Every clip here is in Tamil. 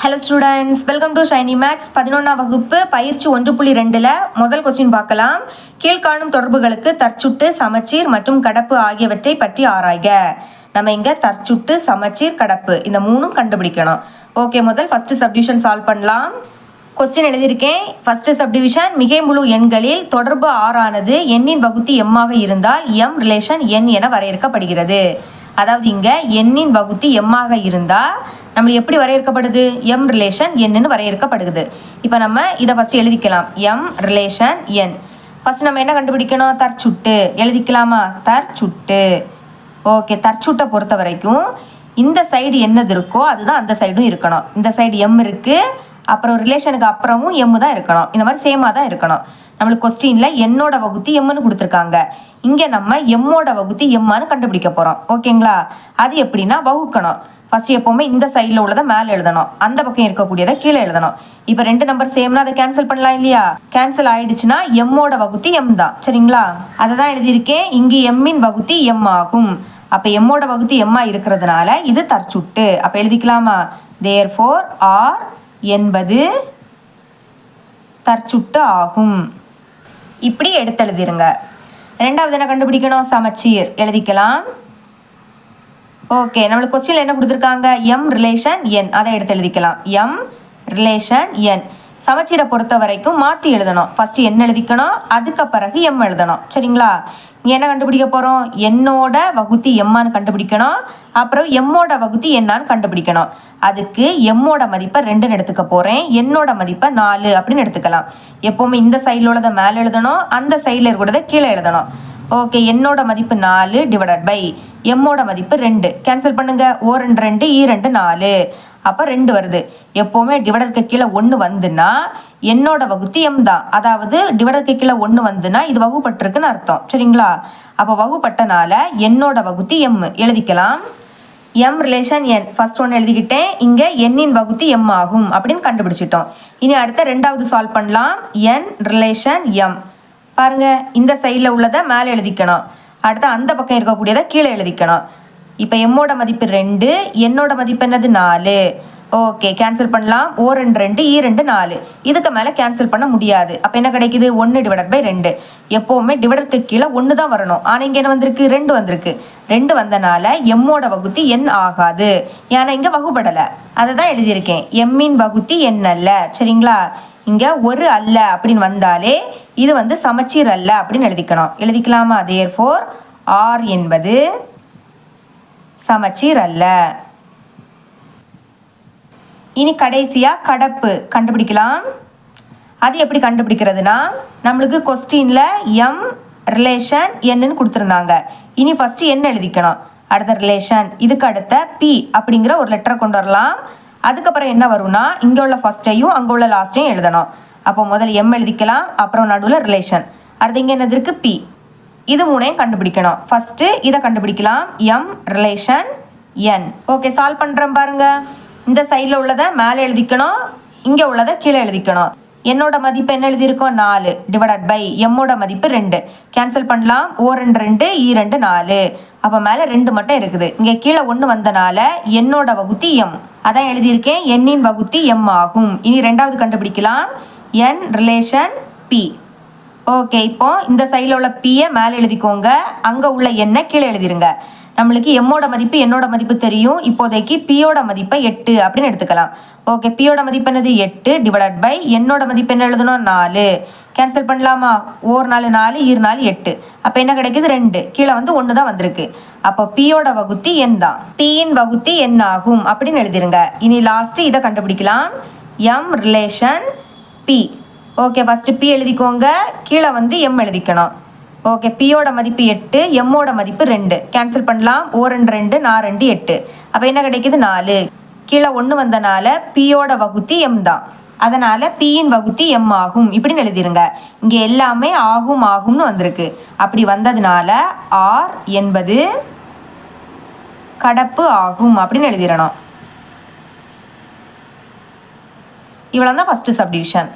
Hello students, welcome to Shiny Max. 11ஆம் வகுப்பு பயிற்சி 1.2ல் முதல் கொஸ்டின் பார்க்கலாம். கீழ்காணும் தொடர்புகளுக்கு தற்சுட்டு, சமச்சீர் மற்றும் கடப்பு ஆகியவற்றை பற்றி ஆராய்க. நம்ம இங்கே தற்சுட்டு, சமச்சீர், கடப்பு இந்த மூணும் கண்டுபிடிக்கணும். ஓகே, முதல் ஃபஸ்ட்டு சப்டிவிஷன் சால்வ் பண்ணலாம். கொஸ்டின் எழுதியிருக்கேன். ஃபஸ்ட்டு சப்டிவிஷன், மிகை முழு எண்களில் தொடர்பு ஆறானது எண்ணின் வகுத்தி எம்மாக இருந்தால் எம் ரிலேஷன் என் என வரையறுக்கப்படுகிறது. அதாவது இங்கே எண்ணின் வகுத்தி எம்மாக இருந்தால் நம்மளுக்கு எப்படி வரையறுக்கப்படுது? எம் ரிலேஷன் என்னன்னு வரையறுக்கப்படுது. இப்போ நம்ம இதை ஃபஸ்ட்டு எழுதிக்கலாம். எம் ரிலேஷன் என். ஃபஸ்ட் நம்ம என்ன கண்டுபிடிக்கணும்? தற்சுட்டு எழுதிக்கலாமா? தற்சுட்டு. ஓகே, தற்சுட்டை பொறுத்த வரைக்கும் இந்த சைடு என்னது இருக்கோ அதுதான் அந்த சைடும் இருக்கணும். இந்த சைடு எம் இருக்குது, அப்புறம் ரிலேஷனுக்கு அப்புறமும் எம்மு தான் இருக்கணும். இந்த மாதிரி சேமாக தான் இருக்கணும். நம்மளுக்கு கொஸ்டினில் என்னோட வகுத்தி எம்முன்னு கொடுத்துருக்காங்க. இங்கே நம்ம எம்மோட வகுத்தி எம்மான்னு கண்டுபிடிக்க போகிறோம். ஓகேங்களா? அது எப்படின்னா வகுக்கணும். ஃபஸ்ட்டு எப்போவுமே இந்த சைடில் உள்ளதை மேலே எழுதணும், அந்த பக்கம் இருக்கக்கூடியதை கீழே எழுதணும். இப்போ 2 நம்பர் சேம்னா அதை கேன்சல் பண்ணலாம் இல்லையா? கேன்சல் ஆயிடுச்சுன்னா எம்மோட வகுத்தி எம் தான். சரிங்களா? அதை தான் எழுதியிருக்கேன். இங்கே எம்மின் வகுத்தி எம் ஆகும். அப்போ எம்மோட வகுத்தி எம்மா இருக்கிறதுனால இது தற்சுட்டு. அப்போ எழுதிக்கலாமா? தேர்ஃபோர் ஆர் என்பது தற்சுட்டு ஆகும். இப்படி எடுத்தெழுதிருங்க. ரெண்டாவது என்ன கண்டுபிடிக்கணும்? சமச்சீர் எழுதிக்கலாம். ஓகே, நம்மளுக்கு கொஸ்டினில் என்ன கொடுத்துருக்காங்க? எம் ரிலேஷன் என். அதை எடுத்து எழுதிக்கலாம். எம் ரிலேஷன் என். சமச்சீரை பொறுத்த வரைக்கும் மாற்றி எழுதணும். ஃபஸ்ட்டு என் எழுதிக்கணும், அதுக்கு பிறகு எம் எழுதணும். சரிங்களா? இங்கே என்ன கண்டுபிடிக்க போகிறோம்? என்னோட வகுத்தி எம்மான்னு கண்டுபிடிக்கணும், அப்புறம் எம்மோட வகுத்தி என்னான்னு கண்டுபிடிக்கணும். அதுக்கு எம்மோட மதிப்பை 2ன்னு எடுத்துக்க போகிறேன், என்னோட மதிப்பை 4 அப்படின்னு எடுத்துக்கலாம். எப்போவுமே இந்த சைடில் உள்ளதை மேலே எழுதணும், அந்த சைடில் இருக்கிறத கீழே எழுதணும். ஓகே, என்னோட மதிப்பு 4 டிவைடட் பை எம்மோட மதிப்பு 2. கேன்சல் பண்ணுங்க. ஓ 2 2 ஈ 2 4. அப்போ 2 வருது. எப்போவுமே டிவைடருக்கு கீழே 1 வந்துன்னா என்னோட வகுத்தி எம் தான். அதாவது டிவைடருக்கு கீழே 1 வந்துன்னா இது வகுப்பட்டிருக்குன்னு அர்த்தம். சரிங்களா? அப்போ வகுப்பட்டனால என்னோட வகுத்தி எம் எழுதிக்கலாம். எம் ரிலேஷன் என் ஃபர்ஸ்ட் ஒன்று எழுதிக்கிட்டேன். இங்கே எண்ணின் வகுத்தி எம் ஆகும் அப்படின்னு கண்டுபிடிச்சிட்டோம். இனி அடுத்த ரெண்டாவது சால்வ் பண்ணலாம். என் ரிலேஷன் எம். பாருங்க, இந்த சைடில் உள்ளதை மேலே எழுதிக்கணும், அடுத்து அந்த பக்கம் இருக்கக்கூடியதை கீழே எழுதிக்கணும். இப்போ எம்மோட மதிப்பு 2, என்னோட மதிப்பு என்னது 4. ஓகே, கேன்சல் பண்ணலாம். ஓ 2 2 ஈ 2 4. இதுக்கு மேலே கேன்சல் பண்ண முடியாது. அப்போ என்ன கிடைக்குது? 1 டிவைடட் பை 2. எப்போவுமே டிவைடருக்கு கீழே 1 தான் வரணும். ஆனால் இங்கே என்ன வந்திருக்கு? 2 வந்திருக்கு. 2 வந்தனால எம்மோட வகுத்தி என் ஆகாது. ஏன்னா இங்கே வகுப்படலை. அதை தான் எழுதியிருக்கேன். எம்மின் வகுத்தி என் அல்ல. சரிங்களா? இங்கே ஒரு அல்ல அப்படின்னு வந்தாலே இது சமச்சீர் அல்ல அப்படின்னு எழுதிக்கணும். எழுதிக்கலாமா? தேர்ஃபோர் ஆர் என்பது சமச்சீர் அல்ல. இனி கடைசியாக கடப்பு கண்டுபிடிக்கலாம். அது எப்படி கண்டுபிடிக்கிறதுனா, நம்மளுக்கு கொஸ்டினில் எம் ரிலேஷன் என்னன்னு கொடுத்துருந்தாங்க. இனி ஃபஸ்ட்டு என்ன எழுதிக்கணும், அடுத்த ரிலேஷன், இதுக்கு அடுத்த பி அப்படிங்கிற ஒரு லெட்டரை கொண்டு வரலாம். அதுக்கப்புறம் என்ன வரும்னா, இங்கே உள்ள ஃபஸ்ட்டையும் அங்கே உள்ள லாஸ்ட்டையும் எழுதணும். அப்போ முதல்ல எம் எழுதிக்கலாம், அப்புறம் நடுவில் ரிலேஷன், அடுத்து இங்கே என்னது இருக்குது? பி. இது மூணையும் கண்டுபிடிக்கணும். ஃபஸ்ட்டு இதை கண்டுபிடிக்கலாம். எம் ரிலேஷன் என். ஓகே, சால்வ் பண்ணுறேன் பாருங்க. இந்த சைடில் உள்ளதை மேலே எழுதிக்கணும், இங்கே உள்ளதை கீழே எழுதிக்கணும். என்னோட மதிப்பு என்ன எழுதியிருக்கோம்? 4 டிவைடட் பை எம்மோட மதிப்பு 2. கேன்சல் பண்ணலாம். ஓ 2 2 ஈ 2 4. அப்போ மேலே 2 மட்டும் இருக்குது. இங்கே கீழே 1 வந்தனால என்னோட வகுத்தி எம். அதான் எழுதியிருக்கேன். எண்ணின் வகுத்தி எம் ஆகும். இனி ரெண்டாவது கண்டுபிடிக்கலாம். என் ரிலேஷன் பி. ஓகே, இப்போ இந்த சைடில் உள்ள பியை மேலே எழுதிக்கோங்க, அங்கே உள்ள எண்ணை கீழே எழுதிருங்க. நம்மளுக்கு எம்மோட மதிப்பு என்னோட மதிப்பு தெரியும். இப்போதைக்கு பியோட மதிப்பை 8 அப்படின்னு எடுத்துக்கலாம். ஓகே, பியோட மதிப்பு என்னது? 8 டிவைடட் பை என்னோட மதிப்பு என்ன எழுதணும்? 4. கேன்சல் பண்ணலாமா? ஓர் 4 4 ஈர் 4 8. அப்போ என்ன கிடைக்குது? 2. கீழே 1 தான் வந்திருக்கு. அப்போ பியோட வகுத்தி என் தான். பியின் வகுத்தி என் ஆகும் அப்படின்னு எழுதிருங்க. இனி லாஸ்ட்டு இதை கண்டுபிடிக்கலாம். M relation B. Okay, first B எழுதிக்கோங்க, கீழே எம் எழுதிக்கணும். ஓகே, பியோட மதிப்பு 8, எம்மோட மதிப்பு 2. கேன்சல் பண்ணலாம். ஓ 2 2 4 2 8. அப்போ என்ன கிடைக்குது? 4. கீழே 1 வந்தனால பியோட வகுத்தி எம் தான். அதனால் பியின் வகுத்தி எம் ஆகும் இப்படின்னு எழுதிருங்க. இங்கே எல்லாமே ஆகும் ஆகும்னு வந்திருக்கு. அப்படி வந்ததுனால ஆர் என்பது கடப்பு ஆகும் அப்படின்னு எழுதிடணும். இவ்வளோ தான் first subdivision.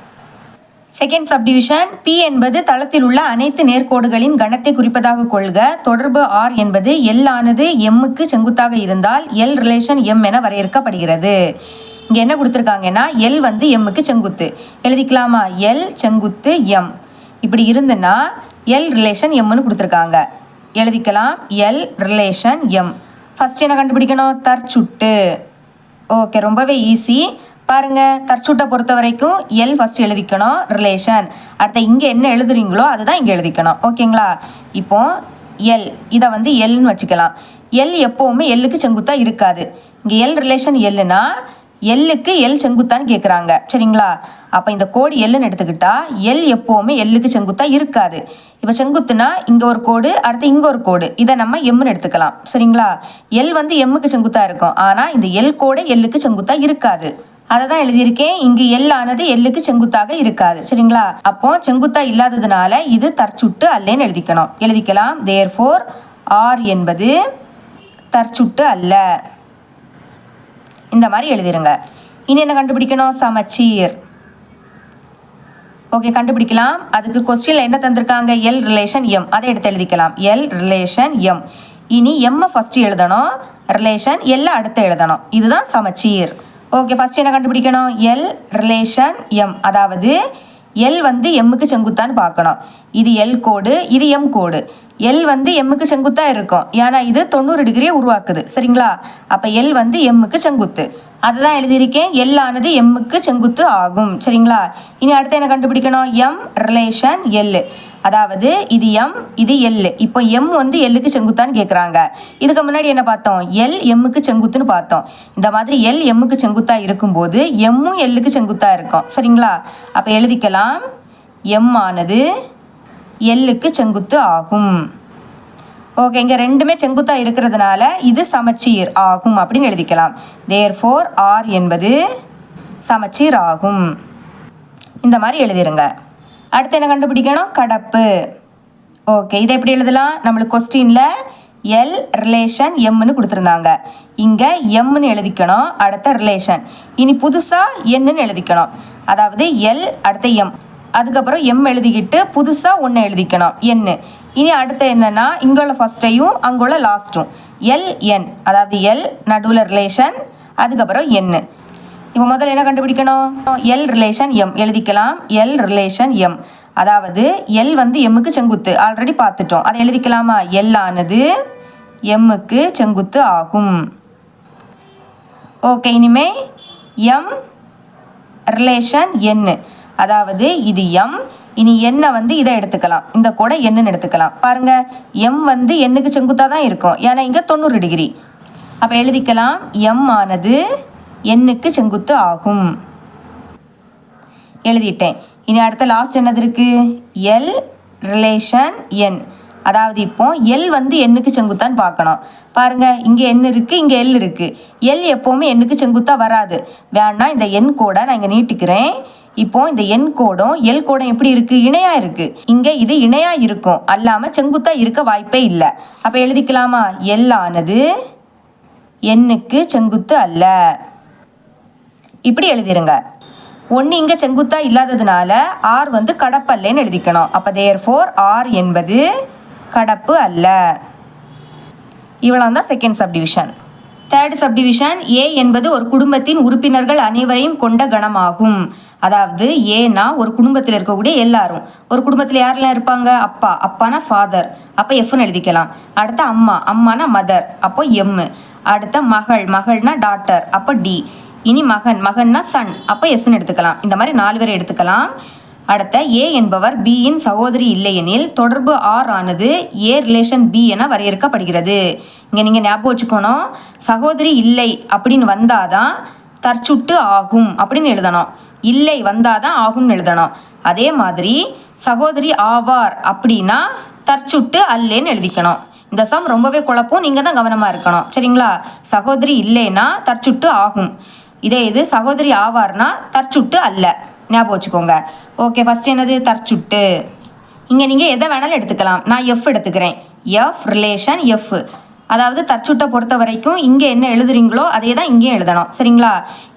Second subdivision, B என்பது தளத்தில் உள்ள அனைத்து நேர்கோடுகளின் கணத்தை குறிப்பதாக கொள்க. தொடர்பு ஆர் என்பது எல் ஆனது எம்முக்கு செங்குத்தாக இருந்தால் எல் ரிலேஷன் எம் என வரையறுக்கப்படுகிறது. இங்கே என்ன கொடுத்துருக்காங்கன்னா எல் வந்து எம்முக்கு செங்குத்து. எழுதிக்கலாமா? எல் செங்குத்து எம். இப்படி இருந்துன்னா எல் ரிலேஷன் எம்னு கொடுத்துருக்காங்க. எழுதிக்கலாம் எல் ரிலேஷன் எம். ஃபஸ்ட் என்ன கண்டுபிடிக்கணும்? தற்சுட்டு. ஓகே, ரொம்பவே ஈஸி. பாருங்கள், தற்சுட்டை பொறுத்த வரைக்கும் எல் ஃபஸ்ட் எழுதிக்கணும், ரிலேஷன். அடுத்த இங்கே என்ன எழுதுறீங்களோ அதுதான் இங்கே எழுதிக்கணும். ஓகேங்களா? இப்போ எல், இதை வந்து எல்னு வச்சுக்கலாம். எல் எப்போவுமே எல்லுக்கு செங்குத்தாக இருக்காது. இங்கே எல் ரிலேஷன் எல்லுனா எல்லுக்கு எல் செங்குத்தான்னு கேட்குறாங்க. சரிங்களா? அப்போ இந்த கோடு எல்லுன்னு எடுத்துக்கிட்டா எல் எப்போவுமே எல்லுக்கு செங்குத்தாக இருக்காது. இப்போ செங்குத்துனா இங்கே ஒரு கோடு, அடுத்து இங்கே ஒரு கோடு, இதை நம்ம எம்னு எடுத்துக்கலாம். சரிங்களா? எல் வந்து எம்முக்கு செங்குத்தாக இருக்கும், ஆனால் இந்த எல் கோடு எல்லுக்கு செங்குத்தாக இருக்காது. அதை தான் எழுதியிருக்கேன். இங்கு எல் ஆனது எல்லுக்கு செங்குத்தாக இருக்காது. சரிங்களா? அப்போ செங்குத்தா இல்லாததுனால இது தற்சுட்டு அல்லன்னு எழுதிக்கணும். எழுதிக்கலாம் தேர்ஃபோர் ஆர் என்பது தற்சுட்டு அல்ல. இந்த மாதிரி எழுதிருங்க. இனி என்ன கண்டுபிடிக்கணும்? சமச்சீர். ஓகே, கண்டுபிடிக்கலாம். அதுக்கு கொஸ்டின்ல என்ன தந்திருக்காங்க? L relation M. அதை எடுத்து எழுதிக்கலாம். L relation M. இனி எம்மை ஃபர்ஸ்ட் எழுதணும், ரிலேஷன் எல்லை அடுத்து எழுதணும். இதுதான் சமச்சீர். ஓகே, ஃபர்ஸ்ட் என்ன கண்டுபிடிக்கணும்? L relation M. அதாவது எல் வந்து எம்முக்கு செங்குத்தான்னு பார்க்கணும். இது எல் கோடு, இது எம் கோடு. எல் வந்து எம்முக்கு செங்குத்தாக இருக்கும், ஏன்னா இது 90 டிகிரியை உருவாக்குது. சரிங்களா? அப்போ எல் வந்து எம்முக்கு செங்குத்து. அதுதான் எழுதியிருக்கேன். எல் ஆனது எம்முக்கு செங்குத்து ஆகும். சரிங்களா? இனி அடுத்து என்ன கண்டுபிடிக்கணும்? M relation L. அதாவது இது எம், இது எல். இப்போ எம் வந்து எல்லுக்கு செங்குத்தான்னு கேட்குறாங்க. இதுக்கு முன்னாடி என்ன பார்த்தோம்? எல் எம்முக்கு செங்குத்துன்னு பார்த்தோம். இந்த மாதிரி எல் எம்முக்கு செங்குத்தாக இருக்கும்போது எம்மும் எல்லுக்கு செங்குத்தாக இருக்கும். சரிங்களா? அப்போ எழுதிக்கலாம் எம் ஆனது எல்லுக்கு செங்குத்து ஆகும். ஓகே, இங்கே ரெண்டுமே செங்குத்தாக இருக்கிறதுனால இது சமச்சீர் ஆகும் அப்படின்னு எழுதிக்கலாம். தேர்ஃபோர் ஆர் என்பது சமச்சீர் ஆகும். இந்த மாதிரி எழுதிருங்க. அடுத்து என்ன கண்டுபிடிக்கணும்? கடப்பு. ஓகே, இதை எப்படி எழுதலாம்? நம்மளுக்கு கொஸ்டினில் எல் ரிலேஷன் எம்னு கொடுத்துருந்தாங்க. இங்கே எம்னு எழுதிக்கணும், அடுத்த ரிலேஷன். இனி புதுசாக என்னன்னு எழுதிக்கணும். அதாவது எல் அடுத்த எம், அதுக்கப்புறம் எம் எழுதிக்கிட்டு புதுசாக ஒன்று எழுதிக்கணும், என்னு. இனி அடுத்த என்னன்னா இங்குள்ள ஃபஸ்ட்டையும் அங்குள்ள லாஸ்ட்டும் எல் என். அதாவது எல் நடுவில் ரிலேஷன், அதுக்கப்புறம் என்னு. இப்போ முதல்ல என்ன கண்டுபிடிக்கணும்? எல் ரிலேஷன் எம் எழுதிக்கலாம். L relation M. அதாவது எல் வந்து எம்முக்கு செங்குத்து, ஆல்ரெடி பார்த்துட்டோம். அதை எழுதிக்கலாமா? எல் ஆனது எம்முக்கு செங்குத்து ஆகும். ஓகே, இனிமே எம் ரிலேஷன் என்னு. அதாவது இது எம், இனி எண்ணை வந்து இதை எடுத்துக்கலாம், இந்த கூட எண்ணுன்னு எடுத்துக்கலாம். பாருங்க, எம் வந்து எண்ணுக்கு செங்குத்தாக தான் இருக்கும், ஏன்னா இங்கே 90 டிகிரி. அப்போ எழுதிக்கலாம் எம் ஆனது எண்ணுக்கு செங்குத்து ஆகும். எழுதிட்டேன். இனி அடுத்த லாஸ்ட் என்னது இருக்கு? எல் ரிலேஷன் என். அதாவது இப்போ எல் வந்து எண்ணுக்கு செங்குத்தான்னு பார்க்கணும். பாருங்க, இங்கே எண் இருக்கு, இங்கே எல் இருக்கு. எல் எப்போவுமே எண்ணுக்கு செங்குத்தா வராது. வேணா இந்த எண் கோடை நான் இங்கே நீட்டிக்கிறேன். இப்போ இந்த எண் கோடும் எல் கோடும் எப்படி இருக்கு? இணையா இருக்கு. இங்க இது இணையா இருக்கும், அல்லாம செங்குத்தா இருக்க வாய்ப்பே இல்லை. அப்ப எழுதிக்கலாமா? எல் ஆனது எண்ணுக்கு செங்குத்து அல்ல. இப்படி எழுதிருங்க. ஒன்று இங்கே செங்குத்தா இல்லாததுனால ஆர் வந்து கடப்பு அல்லன்னு எழுதிக்கணும். அப்போ தேர்ஃபோர் ஆர் என்பது கடப்பு அல்ல. இவ்வளோ தான் செகண்ட் சப்டிவிஷன். தேர்ட் சப்டிவிஷன், ஏ என்பது ஒரு குடும்பத்தின் உறுப்பினர்கள் அனைவரையும் கொண்ட கணமாகும். அதாவது ஏன்னா ஒரு குடும்பத்தில் இருக்கக்கூடிய எல்லாரும். ஒரு குடும்பத்தில் யாரெல்லாம் இருப்பாங்க? அப்பா, அப்பானா ஃபாதர், அப்போ எஃப்னு எழுதிக்கலாம். அடுத்த அம்மா, அம்மானா மதர், அப்போ எம். அடுத்த மகள், மகள்னா டாட்டர், அப்போ டி. இனி மகன், மகன்னா சன், அப்போ எஸ்ன்னு எடுத்துக்கலாம். இந்த மாதிரி 4 பேரை எடுத்துக்கலாம். அடுத்த ஏ என்பவர் பியின் சகோதரி இல்லையெனில் தொடர்பு ஆர் ஆனது ஏ ரிலேஷன் பி என வரையறுக்கப்படுகிறது. இங்கே நீங்கள் ஞாபகம் வச்சுக்கணும், சகோதரி இல்லை அப்படின்னு வந்தாதான் தற்சுட்டு ஆகும் அப்படின்னு எழுதணும். இல்லை வந்தாதான் ஆகும்னு எழுதணும். அதே மாதிரி சகோதரி ஆவார் அப்படின்னா தற்சுட்டு அல்லேன்னு எழுதிக்கணும். இந்த சம் ரொம்பவே குழப்பம், நீங்கள் தான் கவனமாக இருக்கணும். சரிங்களா? சகோதரி இல்லைன்னா தற்சுட்டு ஆகும். இதே இது சகோதரி ஆவார்னா தற்சுட்டு அல்ல. ஞாபகம் வச்சுக்கோங்க. ஓகே, ஃபர்ஸ்ட் என்னது? தற்சுட்டு. இங்கே நீங்கள் எதை வேணாலும் எடுத்துக்கலாம். நான் எஃப் எடுத்துக்கிறேன். F relation F. அதாவது தற்சுட்டை பொறுத்த வரைக்கும் இங்கே என்ன எழுதுறீங்களோ அதே தான் இங்கேயும் எழுதணும். சரிங்களா?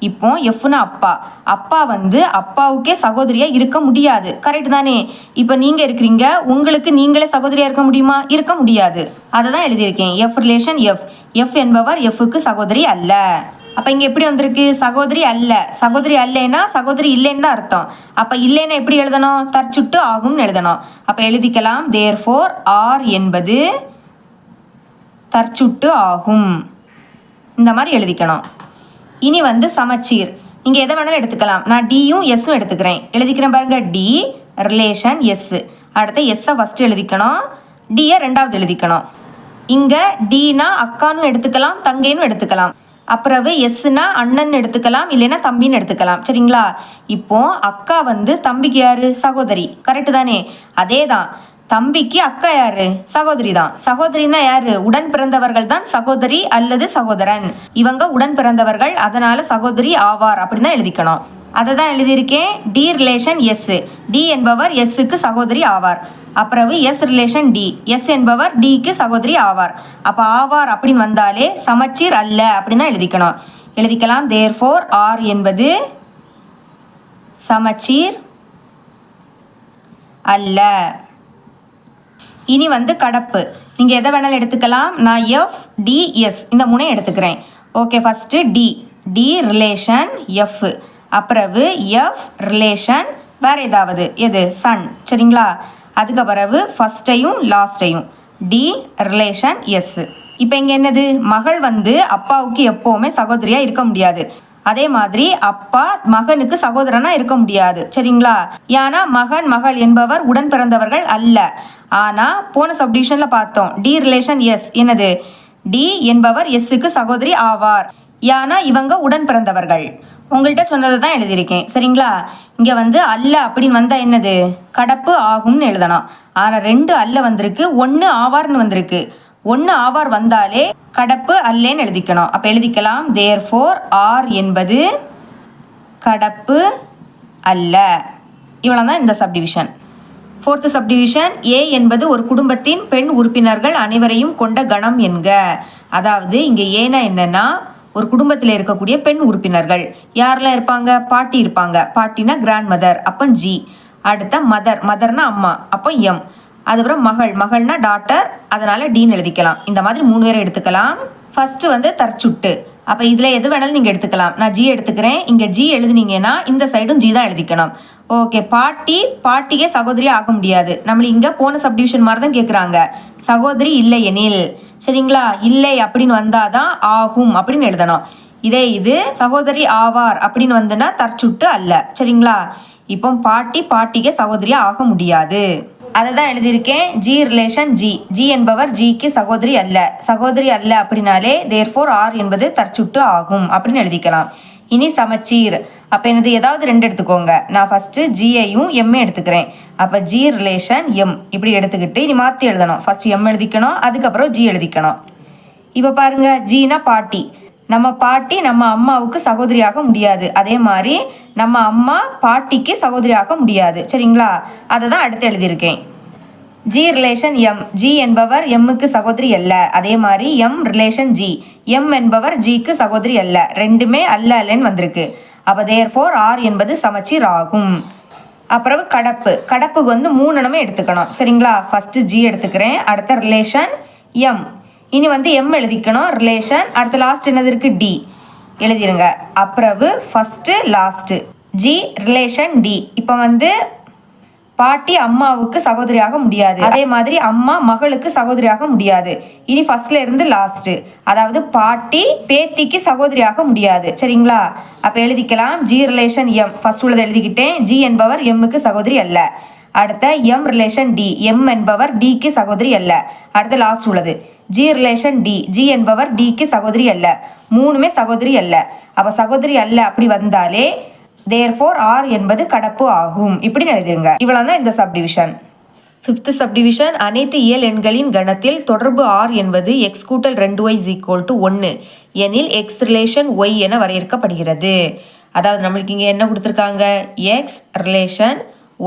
இப்போ எஃப்னா அப்பா. அப்பா வந்து அப்பாவுக்கே சகோதரியாக இருக்க முடியாது. கரெக்ட் தானே? இப்போ நீங்கள் இருக்கிறீங்க, உங்களுக்கு நீங்களே சகோதரியாக இருக்க முடியுமா? இருக்க முடியாது. அதை தான் எழுதியிருக்கேன். F relation F. எஃப் என்பவர் எஃப்க்கு சகோதரி அல்ல. அப்போ இங்கே எப்படி வந்திருக்கு? சகோதரி அல்ல. சகோதரி அல்லைன்னா சகோதரி இல்லைன்னு தான் அர்த்தம். அப்போ இல்லைன்னா எப்படி எழுதணும்? தற்சுட்டு ஆகும்னு எழுதணும். அப்போ எழுதிக்கலாம், தேர்ஃபோர் ஆர் என்பது தற்சுட்டு ஆகும். இந்த மாதிரி எழுதிக்கணும். இனி வந்து சமச்சீர். நீங்கள் எதை வேணாலும் எடுத்துக்கலாம். நான் டியும் எஸ்ஸும் எடுத்துக்கிறேன். எழுதிக்கிறேன் பாருங்க, டி ரிலேஷன் எஸ். அடுத்து எஸ்ஸை ஃபஸ்ட்டு எழுதிக்கணும், டியை ரெண்டாவது எழுதிக்கணும். இங்கே டினா அக்கானும் எடுத்துக்கலாம், தங்கைன்னு எடுத்துக்கலாம். அப்புறம் எஸ்னா அண்ணன் எடுத்துக்கலாம், இல்லைன்னா தம்பின்னு எடுத்துக்கலாம். சரிங்களா? இப்போ அக்கா வந்து தம்பிக்கு யாரு? சகோதரி. கரெக்டு தானே? அதே தான், தம்பிக்கு அக்கா யாரு? சகோதரி தான். சகோதரின்னா யாரு? உடன் பிறந்தவர்கள் தான் சகோதரி அல்லது சகோதரன். இவங்க உடன் பிறந்தவர்கள், அதனால சகோதரி ஆவார் அப்படின்னு தான் எழுதிக்கணும். அதை தான் எழுதியிருக்கேன், டி ரிலேஷன் எஸ். டி என்பவர் எஸ்ஸுக்கு சகோதரி ஆவார். அப்புறம் எஸ் ரிலேஷன் டி, எஸ் என்பவர் டிக்கு சகோதரி ஆவார். அப்போ ஆவார் அப்படின்னு வந்தாலே சமச்சீர் அல்ல அப்படின்னு தான் எழுதிக்கணும். எழுதிக்கலாம், தேர்ஃபோர் ஆர் என்பது சமச்சீர் அல்ல. இனி வந்து கடப்பு. நீங்கள் எதை வேணாலும் எடுத்துக்கலாம். நான் எஃப் டி எஸ் இந்த மூணையும் எடுத்துக்கிறேன். Okay, first D, D relation F. அப்புறம் எஃப் ரிலேஷன் வேறு ஏதாவது, எது? சன். சரிங்களா? அதுக்கு பிறகு ஃபஸ்ட்டையும் லாஸ்ட்டையும் டி ரிலேஷன் எஸ். இப்போ இங்கே என்னது? மகள் வந்து அப்பாவுக்கு எப்போவுமே சகோதரியாக இருக்க முடியாது. அதே மாதிரி அப்பா மகனுக்கு சகோதரனாக இருக்க முடியாது. சரிங்களா? ஏன்னா மகன் மகள் என்பவர் உடன் பிறந்தவர்கள் அல்ல. ஆனால் போன சப்டிவிஷனில் பார்த்தோம், டி ரிலேஷன் எஸ் என்னது? டி என்பவர் எஸ்ஸுக்கு சகோதரி ஆவார். ஏன்னா இவங்க உடன் பிறந்தவர்கள். உங்கள்கிட்ட சொன்னதை தான் எழுதியிருக்கேன். சரிங்களா? இங்கே வந்து அல்ல அப்படின்னு வந்தால் என்னது? கடப்பு ஆகும்னு எழுதணும். ஆனால் 2 அல்ல வந்திருக்கு, 1 ஆவார்னு வந்திருக்கு. 1 ஆவார் வந்தாலே கடப்பு அல்லேன்னு எழுதிக்கணும். அப்போ எழுதிக்கலாம், தேர்ஃபோர் ஆர் என்பது கடப்பு அல்ல. இவ்வளோ தான் இந்த சப்டிவிஷன். 4th சப்டிவிஷன், ஏ என்பது ஒரு குடும்பத்தின் பெண் உறுப்பினர்கள் அனைவரையும் கொண்ட கணம் என்க. அதாவது இங்கே ஏன்னா என்னன்னா, ஒரு குடும்பத்தில் இருக்கக்கூடிய பெண் உறுப்பினர்கள் யாரெல்லாம் இருப்பாங்க? பாட்டி இருப்பாங்க. பாட்டினா கிராண்ட் மதர், அப்போ ஜி. அடுத்த மதர், மதர்னா அம்மா, அப்போ எம். அதுக்கப்புறம் மகள், மகள்னா டாட்டர், அதனால டின்னு எழுதிக்கலாம். இந்த மாதிரி 3 பேரை எடுத்துக்கலாம். ஃபர்ஸ்ட் வந்து தற்சுட்டு. அப்போ இதில் எது வேணாலும் நீங்கள் எடுத்துக்கலாம். நான் ஜி எடுத்துக்கிறேன். இங்கே ஜி எழுதுனீங்கன்னா இந்த சைடும் ஜி தான் எழுதிக்கணும். ஓகே, பாட்டிக்கே சகோதரியாக ஆக முடியாது. நம்மள இங்கே போன சப்டிவிஷன் மாதிரி தான் கேட்குறாங்க, சகோதரி இல்லை எனில். சரிங்களா? இல்லை அப்படின்னு வந்தாதான் ஆகும் அப்படின்னு எழுதணும். இதே இது சகோதரி ஆவார் அப்படின்னு வந்துன்னா தற்சுட்டு அல்ல. சரிங்களா? இப்போ பாட்டிக்கே சகோதரியாக ஆக முடியாது. அதை தான் எழுதியிருக்கேன், ஜி ரிலேஷன் ஜி. ஜி என்பவர் ஜிக்கு சகோதரி அல்ல. சகோதரி அல்ல அப்படின்னாலே தேர்ஃபோர் ஆர் என்பது தற்சுட்டு ஆகும் அப்படின்னு எழுதிக்கலாம். இனி சமச்சீர். அப்போ என்னது? ஏதாவது 2 எடுத்துக்கோங்க. நான் ஃபஸ்ட்டு ஜியையும் எம்ஏ எடுத்துக்கிறேன். அப்போ ஜி ரிலேஷன் எம் இப்படி எடுத்துக்கிட்டு இனி மாற்றி எழுதணும். ஃபஸ்ட் எம் எழுதிக்கணும், அதுக்கப்புறம் ஜி எழுதிக்கணும். இப்போ பாருங்க, ஜினா பாட்டி. நம்ம பாட்டி நம்ம அம்மாவுக்கு சகோதரியாக முடியாது. அதே மாதிரி நம்ம அம்மா பாட்டிக்கு சகோதரியாக முடியாது. சரிங்களா? அதை தான் அடுத்து எழுதியிருக்கேன். G relation M. ஜி என்பவர் எம்முக்கு சகோதரி அல்ல. அதே மாதிரி எம் ரிலேஷன் ஜி. எம் என்பவர் ஜிக்கு சகோதரி அல்ல. ரெண்டுமே அல்லன்னு வந்திருக்கு. அப்போ தேர்ஃபோர் ஆர் என்பது சமச்சீர் ஆகும். அப்புறம் கடப்புக்கு வந்து 3 எடுத்துக்கணும். சரிங்களா? ஃபஸ்ட்டு ஜி எடுத்துக்கிறேன், அடுத்த ரிலேஷன் எம். இனி வந்து எம் எழுதிக்கணும், ரிலேஷன். அடுத்த லாஸ்ட் என்னது இருக்குது? டி எழுதிடுங்க. அப்புறம் first last G relation D. இப்போ வந்து பாட்டி அம்மாவுக்கு சகோதரியாக முடியாது. அதே மாதிரி அம்மா மகளுக்கு சகோதரியாக முடியாது. இனி ஃபர்ஸ்ட்ல இருந்து லாஸ்ட், அதாவது பாட்டி பேத்திக்கு சகோதரியாக முடியாது. சரிங்களா? அப்ப எழுதிக்கலாம், ஜி ரிலேஷன் எம். ஃபர்ஸ்ட் உள்ளதை எழுதிக்கிட்டேன். ஜி என்பவர் எம்முக்கு சகோதரி அல்ல. அடுத்த எம் ரிலேஷன் டி. எம் என்பவர் டிக்கு சகோதரி அல்ல. அடுத்த லாஸ்ட் உள்ளது ஜி ரிலேஷன் டி. ஜி என்பவர் டிக்கு சகோதரி அல்ல. 3மே சகோதரி அல்ல. அப்ப சகோதரி அல்ல அப்படி வந்தாலே தேர்ஃபோர் ஆர் என்பது கடப்பு ஆகும். இப்படி எழுதிருங்க. இவ்வளவுதான் இந்த சப்டிவிஷன். 5th சப்டிவிஷன், அனைத்து இயல் எண்களின் கணத்தில் தொடர்பு ஆர் என்பது எக்ஸ் கூட்டல் 2y = 1 எனில் எக்ஸ் ரிலேஷன் ஒய் என வரையறுக்கப்படுகிறது. அதாவது நம்மளுக்கு இங்கே என்ன கொடுத்துருக்காங்க? X relation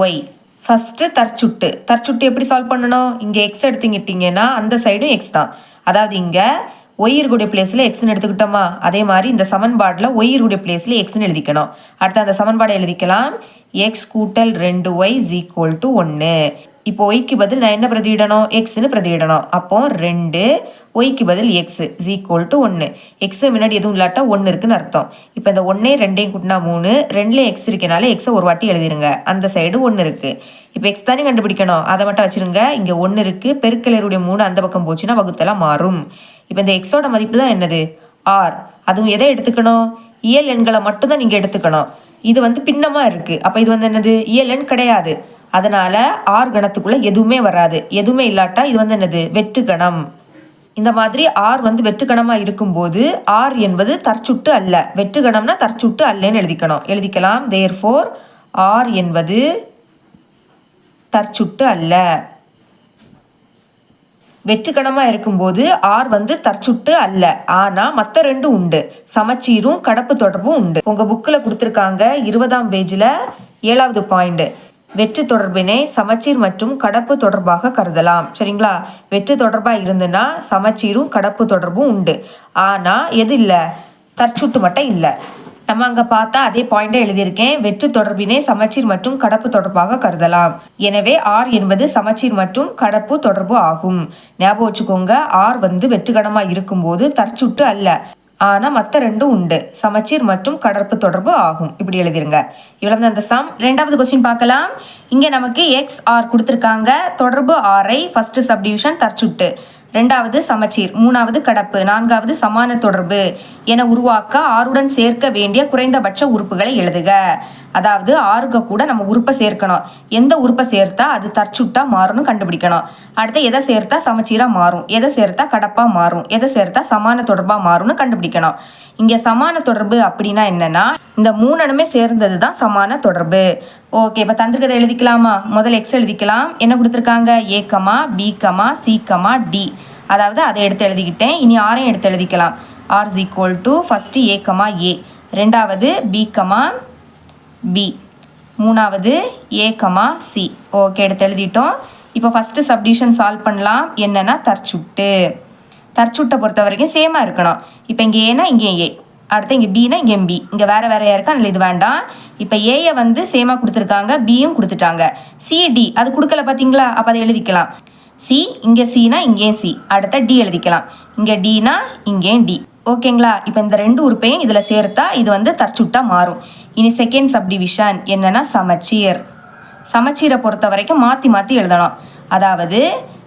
Y. ஃபஸ்ட்டு தற்சுட்டு எப்படி சால்வ் பண்ணணும்? இங்கே எக்ஸ் எடுத்துக்கிட்டிங்கன்னா அந்த சைடும் எக்ஸ் தான். அதாவது இங்கே ஒய் இருக்கக்கூடிய பிளேஸில் எக்ஸ்ன்னு எடுத்துக்கிட்டோமா, அதே மாதிரி இந்த சமன்பாடில் ஒய் இருக்கக்கூடிய பிளேஸில் எக்ஸ்ன்னு எழுதிக்கணும். அடுத்து அந்த சமன்பாடை எழுதிக்கலாம், எக்ஸ் கூட்டல் 2y = 1. இப்போ ஒய்க்கு பதில் நான் என்ன பிரதியிடணும், எக்ஸ்ன்னு பிரதியிடணும். அப்போ 2 ஒய்க்கு பதில் X is equal to 1. X முன்னாடி எதுவும் இல்லாட்டா 1 இருக்குன்னு அர்த்தம். இப்போ இந்த 1 2 கூட்டினா 3, 2ல எக்ஸ் இருக்கனால எக்ஸை ஒரு வாட்டி எழுதிருங்க. அந்த சைடு 1 இருக்கு. இப்போ எக்ஸ் தானே கண்டுபிடிக்கணும், அதை மட்டும் வச்சிருங்க. இங்கே 1 இருக்கு, பெருக்கலருடைய 3 அந்த பக்கம் போச்சுன்னா வகுத்தெல்லாம் மாறும். இப்போ இந்த எக்ஸோட மதிப்பு தான் என்னது, ஆர். அதுவும் எதை எடுத்துக்கணும், இயல் எண்களை மட்டும் தான் நீங்கள் எடுத்துக்கணும். இது வந்து பின்னமாக இருக்குது. அப்போ இது வந்து என்னது, இயல் எண் கிடையாது. அதனால் ஆர் கணத்துக்குள்ளே எதுவுமே வராது. எதுவுமே இல்லாட்டா இது வந்து என்னது, வெற்று கணம். இந்த மாதிரி ஆர் வந்து வெற்று கணமாக இருக்கும்போது ஆர் என்பது தற்சுட்டு அல்ல. வெற்று கணம்னா தற்சுட்டு அல்லன்னு எழுதிக்கலாம். தேர்ஃபோர் ஆர் என்பது தற்சுட்டு அல்ல. வெற்றுக்கணமாக இருக்கும்போது ஆர் வந்து தற்சுட்டு அல்ல. ஆனால் மற்ற ரெண்டும் உண்டு, சமச்சீரும் கடப்பு தொடர்பும் உண்டு. உங்கள் புக்கில் கொடுத்துருக்காங்க 20ஆம் பேஜில் 7வது பாயிண்ட், வெற்று தொடர்பினை சமச்சீர் மற்றும் கடப்பு தொடர்பாக கருதலாம். சரிங்களா, வெற்று தொடர்பாக இருந்துன்னா சமச்சீரும் கடப்பு தொடர்பும் உண்டு. ஆனால் எது இல்லை, தற்சுட்டு மட்டும் இல்லை. நம்ம அங்கே பார்த்தா அதே பாயிண்டை எழுதியிருக்கேன், வெற்று தொடர்பினை சமச்சீர் மற்றும் கடப்பு தொடர்பாக கருதலாம். எனவே ஆர் என்பது சமச்சீர் மற்றும் கடப்பு தொடர்பு ஆகும். ஞாபகம் வச்சுக்கோங்க, ஆர் வந்து வெற்றுக்கணமாக இருக்கும்போது தற்சுட்டு அல்ல. ஆனால் மற்ற ரெண்டும் உண்டு, சமச்சீர் மற்றும் கடப்பு தொடர்பு ஆகும். இப்படி எழுதிருங்க. இவ்வளவு அந்த சம். 2வது கொஸ்டின் பார்க்கலாம். இங்கே நமக்கு எக்ஸ் ஆர் கொடுத்துருக்காங்க. தொடர்பு ஆரை ஃபர்ஸ்ட் சப்டிவிஷன் தற்சுட்டு, 2வது சமச்சீர், 3வது கடப்பு, 4வது சமான தொடர்பு என உருவாக்க ஆருடன் சேர்க்க வேண்டிய குறைந்தபட்ச உறுப்புகளை எழுதுக. அதாவது ஆறுக்கு கூட நம்ம உறுப்பை சேர்க்கணும். எந்த உறுப்பை சேர்த்தா அது தற்சுட்டா மாறும்னு கண்டுபிடிக்கணும். அடுத்து எதை சேர்த்தா சமச்சீரா மாறும், எதை சேர்த்தா கடப்பா மாறும், எதை சேர்த்தா சமான தொடர்பா மாறும்னு கண்டுபிடிக்கணும். இங்க சமான தொடர்பு அப்படின்னா என்னன்னா, இந்த 3மே சேர்ந்தது தான் சமான தொடர்பு. ஓகே, இப்போ தந்திருக்கதை எழுதிக்கலாமா? முதல்ல எக்ஸ் எழுதிக்கலாம். என்ன கொடுத்துருக்காங்க, A comma B comma C comma D. அதாவது அதை எடுத்து எழுதிக்கிட்டேன். இனி ஆரையும் எடுத்து எழுதிக்கலாம். R is equal to first A comma A, 2வது பி கமா பி, 3வது ஏ கமா சி. ஓகே, எடுத்து எழுதிட்டோம். இப்போ ஃபஸ்ட்டு சப்டிவிஷன் சால்வ் பண்ணலாம். என்னென்னா தற்சுட்டை பொறுத்த வரைக்கும் சேமாக இருக்கணும். இப்போ இங்கே ஏன்னா இங்கே ஏ, அடுத்து இங்கே பின்னா இங்கே பி, இங்கே வேறு வேறையாக இருக்கா, அதில் இது வேண்டாம். இப்போ ஏயை வந்து சேமாக கொடுத்துருக்காங்க, பியும் கொடுத்துட்டாங்க. சிடி அது கொடுக்கல பார்த்தீங்களா, அப்போ அதை எழுதிக்கலாம். சி இங்கே சினா இங்கேயும் சி, அடுத்த டி எழுதிக்கலாம். இங்கே டினா இங்கேயும் டி. ஓகேங்களா, இப்போ இந்த 2 உறுப்பையும் இதில் சேர்த்தா இது வந்து தற்சுட்டா மாறும். இனி செகண்ட் சப்டிவிஷன் என்னன்னா சமச்சீரை பொறுத்த வரைக்கும் மாற்றி மாற்றி எழுதணும். அதாவது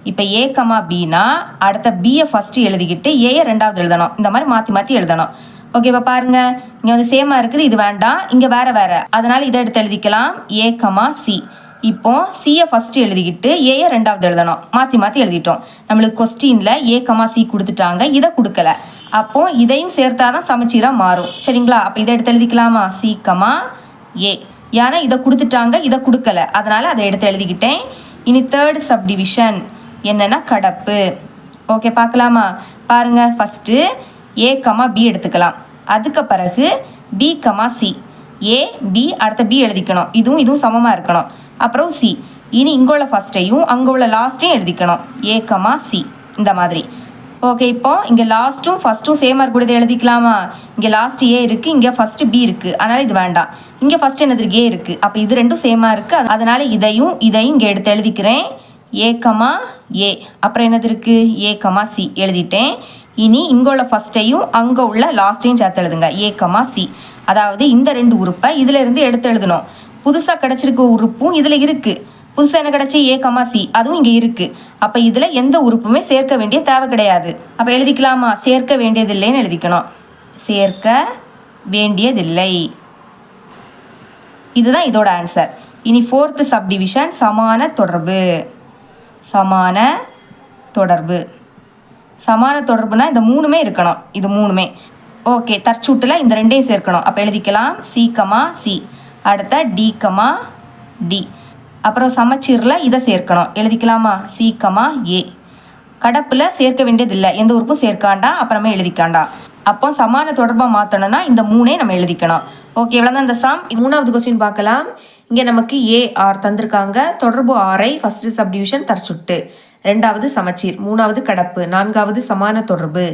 இப்போ ஏ கமா பினா அடுத்த பியை ஃபஸ்ட்டு எழுதிக்கிட்டு ஏயை 2வது எழுதணும். இந்த மாதிரி மாற்றி மாற்றி எழுதணும். ஓகே, இப்போ பாருங்க, இங்கே வந்து சேமாக இருக்குது, இது வேண்டாம், இங்கே வேறு. அதனால் இதை எடுத்து எழுதிக்கலாம். A comma C. இப்போ சியை ஃபஸ்ட்டு எழுதிக்கிட்டு ஏயை 2வது எழுதணும். மாற்றி மாற்றி எழுதிட்டோம். நம்மளுக்கு கொஸ்டினில் ஏ கமா சி கொடுத்துட்டாங்க, இதை கொடுக்கல. அப்போ இதையும் சேர்த்தாதான் சமச்சீராக மாறும். சரிங்களா, அப்போ இதை எடுத்து எழுதிக்கலாமா, சி கமா ஏ. ஏன்னா இதை கொடுத்துட்டாங்க, இதை கொடுக்கல, அதனால் அதை எடுத்து எழுதிக்கிட்டேன். இனி தேர்ட் சப்டிவிஷன் என்னென்னா கடப்பு. ஓகே, பார்க்கலாமா? பாருங்கள், ஃபஸ்ட்டு ஏ கமா பி எடுத்துக்கலாம். அதுக்கு பிறகு பி கமா சி. ஏ பி அடுத்த பி எழுதிக்கணும். இதுவும் சமமாக இருக்கணும். அப்புறம் சி. இனி இங்கே உள்ள ஃபஸ்ட்டையும் அங்கே உள்ள லாஸ்ட்டையும் எழுதிக்கணும். ஏ கமா சி, இந்த மாதிரி. ஓகே, இப்போ இங்கே லாஸ்ட்டும் ஃபஸ்ட்டும் சேமாக இருக்கக்கூடியது எழுதிக்கலாமா? இங்கே லாஸ்ட் ஏ இருக்குது, இங்கே ஃபஸ்ட்டு பி இருக்குது, அதனால் இது வேண்டாம். இங்கே ஃபஸ்ட்டு என்னது ஏ இருக்குது, அப்போ இது ரெண்டும் சேமாக இருக்குது. அதனால் இதையும் இங்கே எடுத்து எழுதிக்கிறேன். ஏ கமா ஏ, அப்புறம் என்னது இருக்குது, ஏ கமா சி எழுதிட்டேன். இனி இங்கே உள்ள ஃபஸ்ட்டையும் அங்கே உள்ள லாஸ்ட்டையும் சேர்த்து எழுதுங்க, ஏ கமா சி. அதாவது இந்த 2 உறுப்பை இதில் இருந்து எடுத்து எழுதணும். புதுசாக கிடச்சிருக்க உறுப்பும் இதில் இருக்குது. புதுசாக என்ன கிடச்சி, ஏ கமா சி, அதுவும் இங்கே இருக்குது. அப்போ இதில் எந்த உறுப்புமே சேர்க்க வேண்டிய தேவை கிடையாது. அப்போ எழுதிக்கலாமா, சேர்க்க வேண்டியதில்லைன்னு எழுதிக்கணும். சேர்க்க வேண்டியதில்லை, இதுதான் இதோட ஆன்சர். இனி ஃபோர்த்து சப்டிவிஷன் சமான தொடர்புனா இந்த 3மே இருக்கணும். இது 3மே ஓகே. தற்சூட்டில் இந்த 2ஐயும் சேர்க்கணும். அப்போ எழுதிக்கலாம் சி கமா சி, அடுத்த டி கமா டி. அப்புறம் சமச்சீரில் இதை சேர்க்கணும். எழுதிக்கலாமா, சி கமா ஏ. கடப்பில் சேர்க்க வேண்டியதில்லை, எந்த உறுப்பும் சேர்க்காண்டா, அப்புறமே எழுதிக்காண்டா. அப்போ சமான தொடர்பாக மாற்றணும்னா இந்த 3ஐ நம்ம எழுதிக்கணும். ஓகே, இவ்வளோதான் இந்த சம். 3வது கொஸ்டின் பார்க்கலாம். இங்கே நமக்கு ஏ ஆர் தந்திருக்காங்க. தொடர்பு ஆரை ஃபஸ்ட்டு சப்டிவிஷன் தற்சுட்டு, 2வது சமச்சீர், 3வது கடப்பு, 4வது சமான தொடர்பு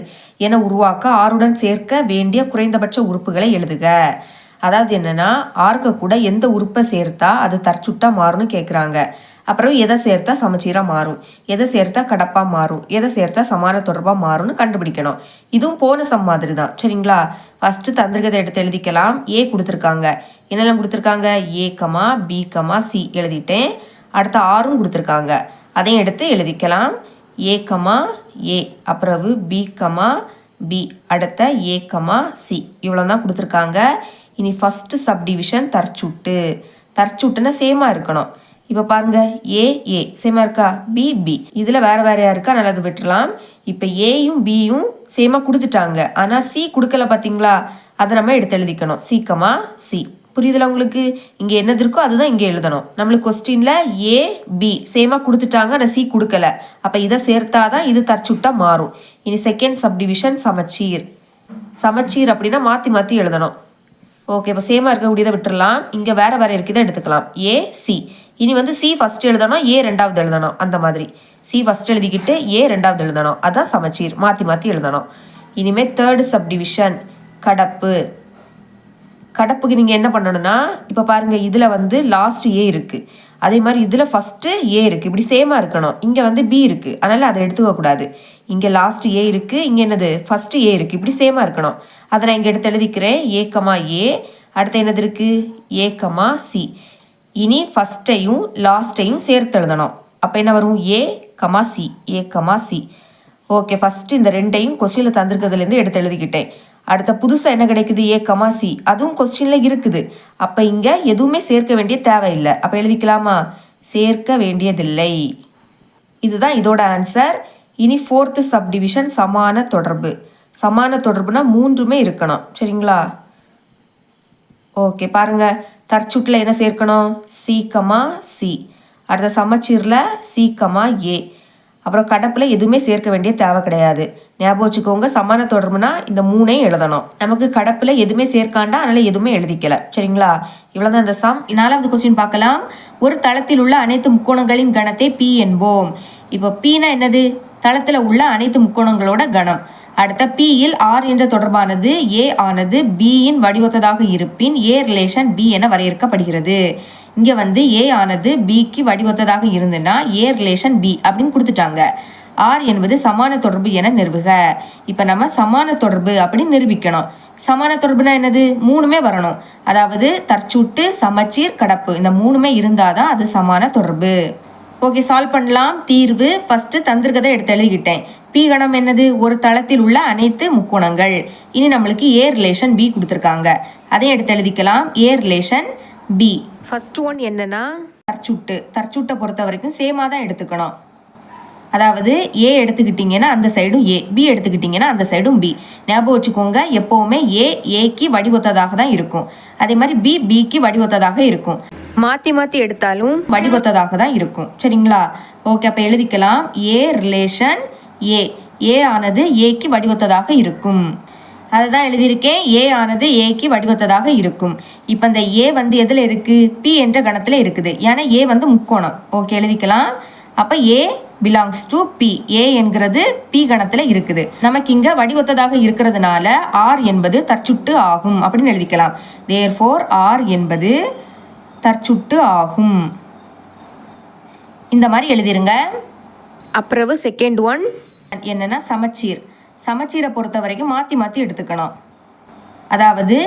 என உருவாக்க ஆருடன் சேர்க்க வேண்டிய குறைந்தபட்ச உறுப்புகளை எழுதுக. அதாவது என்னன்னா, ஆர்க்க கூட எந்த உறுப்பை சேர்த்தா அது தற்சுட்டா மாறும்னு கேட்குறாங்க. அப்புறம் எதை சேர்த்தா சமச்சீராக மாறும், எதை சேர்த்தா கடப்பாக மாறும், எதை சேர்த்தா சமான தொடர்பாக மாறும்னு கண்டுபிடிக்கணும். இதுவும் போன சம் மாதிரி தான். சரிங்களா? ஃபஸ்ட்டு தந்திருக்கதை எடுத்து எழுதிக்கலாம். ஏ கொடுத்துருக்காங்க. என்னெல்லாம் கொடுத்துருக்காங்க? A comma B comma C எழுதிட்டேன். அடுத்த ஆறும் கொடுத்துருக்காங்க. அதையும் எடுத்து எழுதிக்கலாம். ஏ கமா ஏ, அப்புறம் பி கமா பி, அடுத்த ஏ கமா சி, இவ்வளோ தான் கொடுத்துருக்காங்க. இனி ஃபஸ்ட்டு சப்டிவிஷன் தற்சூட்டு. தற்சூட்டுன்னா சேமாக இருக்கணும். இப்போ பாருங்கள், ஏ சேமாக இருக்கா, பி பி, இதில் வேறு வேறையாக இருக்கா, நல்லது விட்டுறலாம். இப்போ ஏயும் பியும் சேமாக கொடுத்துட்டாங்க, ஆனால் சி கொடுக்கல பார்த்தீங்களா, அதை நம்ம எடுத்து எழுதிக்கணும். C comma C. புரியுதுல உங்களுக்கு? இங்கே என்னது இருக்கோ அதுதான் இங்கே எழுதணும். நம்மளுக்கு கொஸ்டினில் ஏ பி சேமாக கொடுத்துட்டாங்க, ஆனால் சி கொடுக்கல. அப்போ இதை சேர்த்தாதான் இது தற்சுட்டாக மாறும். இனி செகண்ட் சப்டிவிஷன் சமச்சீர். சமச்சீர் அப்படின்னா மாற்றி மாற்றி எழுதணும். ஓகே, இப்போ சேமாக இருக்கக்கூடியதை விட்டுடலாம். இங்கே வேறு வேறு இருக்குதை எடுத்துக்கலாம். A C. இனி சி ஃபஸ்ட்டு எழுதணும், ஏ ரெண்டாவது எழுதணும். அந்த மாதிரி சி ஃபஸ்ட் எழுதிக்கிட்டு ஏ ரெண்டாவது எழுதணும். அதான் சமச்சீர், மாற்றி மாற்றி எழுதணும். இனிமேல் தேர்டு சப்டிவிஷன் கடப்பு. கடப்புக்கு நீங்கள் என்ன பண்ணணும்னா, இப்போ பாருங்கள், இதில் லாஸ்ட் ஏ இருக்குது, அதே மாதிரி இதில் ஃபஸ்ட்டு ஏ இருக்குது. இப்படி சேமாக இருக்கணும். இங்கே பி இருக்குது, அதனால் அதை எடுத்துக்கக்கூடாது. இங்கே லாஸ்ட் ஏ இருக்குது, இங்கே என்னது ஃபஸ்ட்டு ஏ இருக்குது. இப்படி சேமாக இருக்கணும். அதை நான் இங்கே எடுத்து எழுதிக்கிறேன். ஏ கமா ஏ, அடுத்து என்னது இருக்குது, ஏ கமா சி. இனி ஃபஸ்ட்டையும் லாஸ்ட்டையும் சேர்த்து எழுதணும். அப்போ என்ன வரும், ஏ கமா சி, ஏ கமா சி. ஓகே, ஃபஸ்ட்டு இந்த ரெண்டையும் கொஸ்டினில் தந்திருக்கிறதுலேருந்து எடுத்து எழுதிக்கிட்டேன். அடுத்த புதுசாக என்ன கிடைக்குது, ஏ கமா சி, அதுவும் கொஸ்டினில் இருக்குது. அப்போ இங்கே எதுவுமே சேர்க்க வேண்டிய தேவையில்லை. அப்போ எழுதிக்கலாமா, சேர்க்க வேண்டியதில்லை. இதுதான் இதோட ஆன்சர். இனி ஃபோர்த்து சப்டிவிஷன் சமான தொடர்பு. சமான தொடர்புனா மூன்றுமே இருக்கணும். சரிங்களா? ஓகே, பாருங்கள், தற்சுட்டில் என்ன சேர்க்கணும், சி கமா சி. அடுத்த சமச்சீரில் சி கமா ஏ. அப்புறம் கடப்பில் எதுவுமே சேர்க்க வேண்டிய தேவை கிடையாது. ஞாபகம் வச்சுக்கோங்க, சமான தொடர்புனா இந்த மூணையும் எழுதணும். நமக்கு கடப்பில் எதுவுமே சேர்க்காண்டா, அதனால் எதுவுமே எழுதிக்கல. சரிங்களா? இவ்வளோதான் இந்த சம். 4வது கொஸ்டின் பார்க்கலாம். ஒரு தளத்தில் உள்ள அனைத்து முக்கோணங்களின் கணத்தை பி என்போம். இப்போ பீனா என்னது, தளத்தில் உள்ள அனைத்து முக்கோணங்களோட கணம். அடுத்த பியில் ஆர் என்ற தொடர்பானது ஏ ஆனது பியின் வடிவொத்ததாக இருப்பின் ஏ ரிலேஷன் பி என வரையறுக்கப்படுகிறது. இங்கே ஏ ஆனது பிக்கு வடிவொத்ததாக இருந்துன்னா ஏ ரிலேஷன் பி அப்படின்னு கொடுத்துட்டாங்க. ஆர் என்பது சமான தொடர்பு என நிறுவுக. இப்போ நம்ம சமான தொடர்பு அப்படின்னு நிரூபிக்கணும். சமான தொடர்புனா என்னது, மூணுமே வரணும். அதாவது தற்சூட்டு, சமச்சீர், கடப்பு, இந்த மூணுமே இருந்தால் தான் அது சமான தொடர்பு. ஓகே, சால்வ் பண்ணலாம். தீர்வு ஃபஸ்ட்டு தந்திருக்கதை எடுத்து எழுதிக்கிட்டேன். பி கணம் என்னது, ஒரு தளத்தில் உள்ள அனைத்து முக்கோணங்கள். இனி நம்மளுக்கு ஏ ரிலேஷன் பி கொடுத்துருக்காங்க, அதையும் எடுத்து எழுதிக்கலாம். ஏ ரிலேஷன் பி. ஃபர்ஸ்ட் ஒன் என்னன்னா தற்சூட்டு. தற்சூட்டை பொறுத்த வரைக்கும் சேமாக தான் எடுத்துக்கணும். அதாவது ஏ எடுத்துக்கிட்டிங்கன்னா அந்த சைடும் ஏ, பி எடுத்துக்கிட்டிங்கன்னா அந்த சைடும் பி. ஞாபகம் வச்சுக்கோங்க, எப்போவுமே ஏ ஏக்கு வடிவொத்ததாக தான் இருக்கும். அதே மாதிரி பி பிக்கு வடிவொத்ததாக இருக்கும். மாற்றி மாற்றி எடுத்தாலும் வடிவொத்ததாக தான் இருக்கும். சரிங்களா? ஓகே, அப்போ எழுதிக்கலாம். ஏ ரிலேஷன் ஏ. ஏ ஆனது ஏக்கு வடிவொத்ததாக இருக்கும். அதை தான் எழுதியிருக்கேன். ஏ ஆனது ஏக்கு வடிவொத்ததாக இருக்கும். இப்போ இந்த ஏ எதில் இருக்குது, பி என்ற கணத்தில் இருக்குது. ஏன்னா ஏ முக்கோணம். ஓகே, எழுதிக்கலாம். அப்போ ஏ பிலாங்ஸ் டு பி. ஏ என்கிறது பி கணத்தில் இருக்குது. நமக்கு இங்கே வடிவொத்ததாக இருக்கிறதுனால ஆர் என்பது தற்சுட்டு ஆகும் அப்படின்னு எழுதிக்கலாம். தேர்ஃபோர் ஆர் என்பது தற்சுட்டு ஆகும். இந்த மாதிரி எழுதிருங்க. அப்புறம் செகண்ட் ஒன் என்னன்னா சமச்சீர். சமச்சீரை பொறுத்த வரைக்கும் மாற்றி மாற்றி எடுத்துக்கணும். அதாவது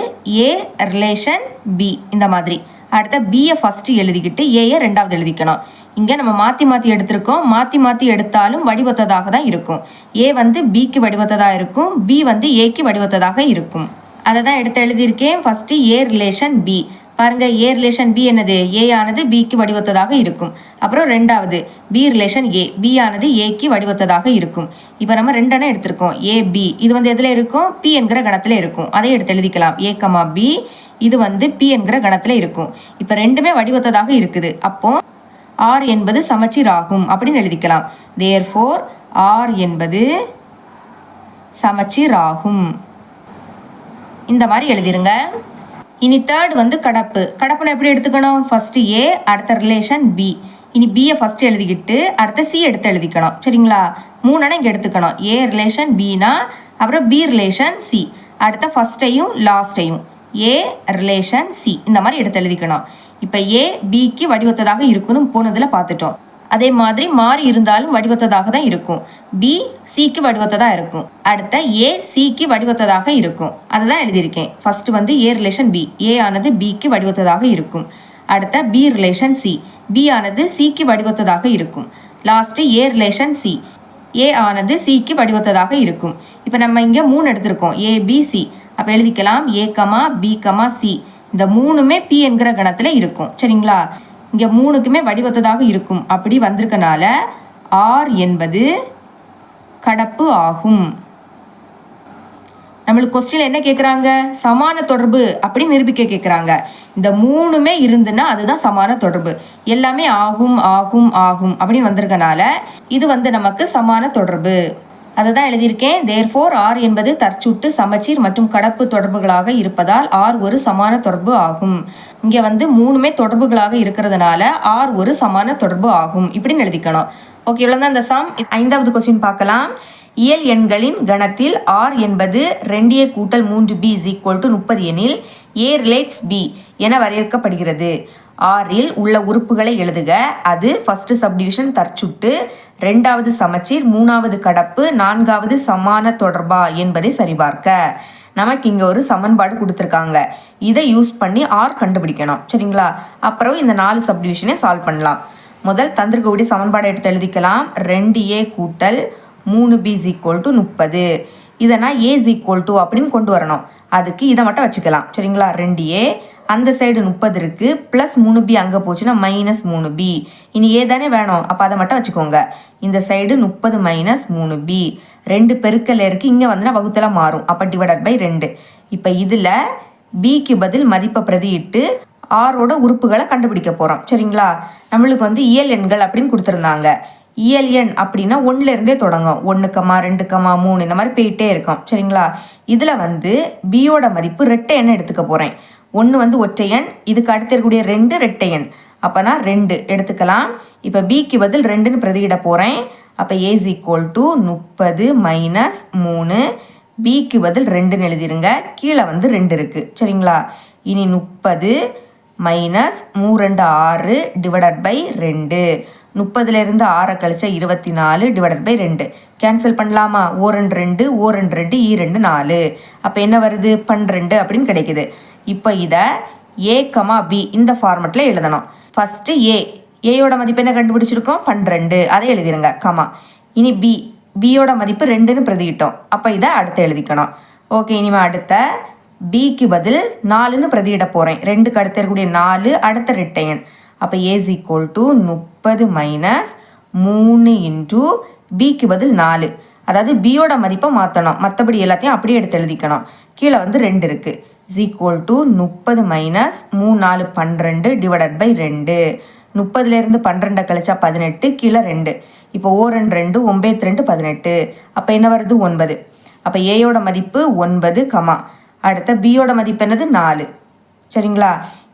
ஏ ரிலேஷன் பி இந்த மாதிரி. அடுத்த பியை ஃபஸ்ட்டு எழுதிக்கிட்டு ஏயை ரெண்டாவது எழுதிக்கணும். இங்கே நம்ம மாற்றி மாற்றி எடுத்திருக்கோம். மாற்றி மாற்றி எடுத்தாலும் வடிவத்ததாக தான் இருக்கும். ஏ பிக்கு வடிவத்ததாக இருக்கும், பி ஏக்கு வடிவத்ததாக இருக்கும். அதை தான் எடுத்து எழுதியிருக்கேன். First A relation B. பாருங்கள், ஏ ரிலேஷன் பி என்னது, ஏ ஆனது பிக்கு வடிவத்ததாக இருக்கும். அப்புறம் ரெண்டாவது பி ரிலேஷன் ஏ. பி ஆனது ஏக்கு வடிவத்ததாக இருக்கும். இப்போ நம்ம ரெண்டெண்ணம் எடுத்திருக்கோம். ஏ பி இது எதில் இருக்கும், பி என்கிற கணத்தில் இருக்கும். அதை எடுத்து எழுதிக்கலாம். ஏ கமா பி இது பி என்கிற கணத்தில் இருக்கும். இப்போ ரெண்டுமே வடிவத்ததாக இருக்குது. அப்போ ஆர் என்பது சமச்சீர் ஆகும் அப்படின்னு எழுதிக்கலாம். தேர்ஃபோர் ஆர் என்பது சமச்சீர் ஆகும். இந்த மாதிரி எழுதிருங்க. இனி தேர்ட் கடப்பு. கடப்புன்னு எப்படி எடுத்துக்கணும், ஃபஸ்ட்டு ஏ, அடுத்த ரிலேஷன் பி. இனி பியை ஃபஸ்ட்டு எழுதிக்கிட்டு அடுத்த சி எடுத்து எழுதிக்கணும். சரிங்களா? மூணு இங்கே எடுத்துக்கணும். ஏ ரிலேஷன் பினா அப்புறம் பி ரிலேஷன் சி. அடுத்த ஃபஸ்ட்டையும் லாஸ்ட்டையும் ஏ ரிலேஷன் சி இந்த மாதிரி எடுத்து எழுதிக்கணும். இப்போ ஏ பிக்கு வடிவத்ததாக இருக்குன்னு போனதில் பார்த்துட்டோம். அதே மாதிரி மாறி இருந்தாலும் வடிவத்ததாக தான் இருக்கும். பி சிக்கு வடிவத்ததாக இருக்கும். அடுத்த ஏ சிக்கு வடிவத்ததாக இருக்கும். அதை தான் எழுதியிருக்கேன். ஃபர்ஸ்ட் வந்து ஏ ரிலேஷன் பி, ஏ ஆனது பிக்கு வடிவத்ததாக இருக்கும். அடுத்த பி ரிலேஷன் சி, பி ஆனது சிக்கு வடிவத்ததாக இருக்கும். லாஸ்ட்டு ஏ ரிலேஷன் சி, ஏ ஆனது சிக்கு வடிவத்ததாக இருக்கும். இப்போ நம்ம இங்கே 3 எடுத்திருக்கோம், ஏபிசி. அப்போ எழுதிக்கலாம் A comma B comma C. இந்த 3மே பி என்கிற கணத்தில் இருக்கும். சரிங்களா? இங்கே 3க்குமே வடிவத்ததாக இருக்கும். அப்படி வந்திருக்கனால ஆர் என்பது கடப்பு ஆகும். நம்மளுக்கு கொஸ்டின் என்ன கேட்குறாங்க? சமான தொடர்பு அப்படி நிரூபிக்க கேட்குறாங்க. இந்த 3மே இருந்துன்னா அதுதான் சமான தொடர்பு. எல்லாமே ஆகும் ஆகும் ஆகும் அப்படின்னு வந்திருக்கனால இது வந்து நமக்கு சமான தொடர்பு. அதை தான் எழுதியிருக்கேன். தேர்ஃபோர் ஆர் என்பது தற்சுட்டு சமச்சீர் மற்றும் கடப்பு தொடர்புகளாக இருப்பதால் ஆர் ஒரு சமான தொடர்பு ஆகும். இங்கே வந்து 3மே தொடர்புகளாக இருக்கிறதுனால ஆர் ஒரு சமான தொடர்பு ஆகும் இப்படின்னு எழுதிக்கணும். ஓகே, இவ்வளோ தான் இந்த சம். 5வது கொஸ்டின் பார்க்கலாம். இயல் எண்களின் கணத்தில் ஆர் என்பது 2a கூட்டல் 3b = 30 எனில் a ரிலேட்ஸ் b என வரையறுக்கப்படுகிறது. ஆரில் உள்ள உறுப்புகளை எழுதுக. அது ஃபர்ஸ்ட் சப்டிவிஷன் தற்சுட்டு, 2வது சமச்சீர், 3வது கடப்பு, 4வது சமான தொடர்பா என்பதை சரிபார்க்க. நமக்கு இங்கே ஒரு சமன்பாடு கொடுத்துருக்காங்க. இதை யூஸ் பண்ணி ஆர் கண்டுபிடிக்கணும். சரிங்களா? அப்புறம் இந்த 4 சப்டிவிஷனை சால்வ் பண்ணலாம். முதல் தந்திருக்கக்கூடிய சமன்பாடை எடுத்து எழுதிக்கலாம். 2a கூட்டல் 3b = 30. இதை நான் a = அப்படின்னு கொண்டு வரணும். அதுக்கு இதை மட்டும் வச்சுக்கலாம். சரிங்களா? 2a, அந்த சைடு 30 இருக்குது, ப்ளஸ் 3b அங்கே போச்சுன்னா -3b. இனி ஏ தானே வேணும், அப்போ அதை மட்டும் வச்சுக்கோங்க. இந்த சைடு 30 - 3b, 2 பெருக்கல் இருக்குது, இங்கே வந்துன்னா வகுத்தில் மாறும். அப்போ /2. இப்போ இதில் பிக்கு பதில் மதிப்பை பிரதியிட்டு ஆரோட உறுப்புகளை கண்டுபிடிக்க போகிறோம். சரிங்களா? நம்மளுக்கு வந்து இயல் எண்கள் அப்படின்னு கொடுத்துருந்தாங்க. இயல் எண் அப்படின்னா 1லேருந்தே தொடங்கும். 1, 2, 3 இந்த மாதிரி போயிட்டே இருக்கும். சரிங்களா? இதில் வந்து பியோட மதிப்பு ரெட்டை எண் எடுத்துக்க போகிறேன். 1 வந்து ஒற்றை எண், இதுக்கு அடுத்து இருக்கக்கூடிய 2 ரெட்டை எண். அப்போ நான் 2 எடுத்துக்கலாம். இப்போ பிக்கு பதில் 2ன்னு பிரதியிட போகிறேன். அப்போ a = 30 - 3. பிக்கு பதில் 2ன்னு எழுதிருங்க. கீழே வந்து 2 இருக்குது. சரிங்களா? இனி 30 - 3 2 6 /2. 30லேருந்து 6 கழிச்சா 24 /2. கேன்சல் பண்ணலாமா? ஓ 2 ஓ 2 ஈ 2 4. அப்போ என்ன வருது? 12 அப்படின்னு கிடைக்குது. இப்போ இதை ஏ கமா பி இந்த ஃபார்மெட்டில் எழுதணும். ஃபஸ்ட்டு ஏயோட மதிப்பு என்ன கண்டுபிடிச்சிருக்கோம்? 12. அதை எழுதிருங்க, கமா. இனி பியோட மதிப்பு 2ன்னு பிரதியிட்டோம். அப்போ இதை அடுத்து எழுதிக்கணும். ஓகே, இனிமேல் அடுத்த பிக்கு பதில் 4ன்னு பிரதியிட போகிறேன். 2க்கு அடுத்து இருக்கக்கூடிய 4 அடுத்த ரெட்டை எண். அப்போ a = 30 - 3 இன்ட்டு பிக்கு பதில் 4. அதாவது பியோட மதிப்பை மாற்றணும், மற்றபடி எல்லாத்தையும் அப்படியே எடுத்து எழுதிக்கணும். கீழே வந்து 2 இருக்குது. = 30 - 3 4 12 /2. 30லேருந்து 12 கழிச்சா 18, கீழே 2. இப்போ ஓ 2 9 2 18. அப்போ என்ன வருது? 9. அப்போ ஏயோட மதிப்பு 9, கமா. அடுத்த பியோட மதிப்பு என்னது? 4. சரிங்களா?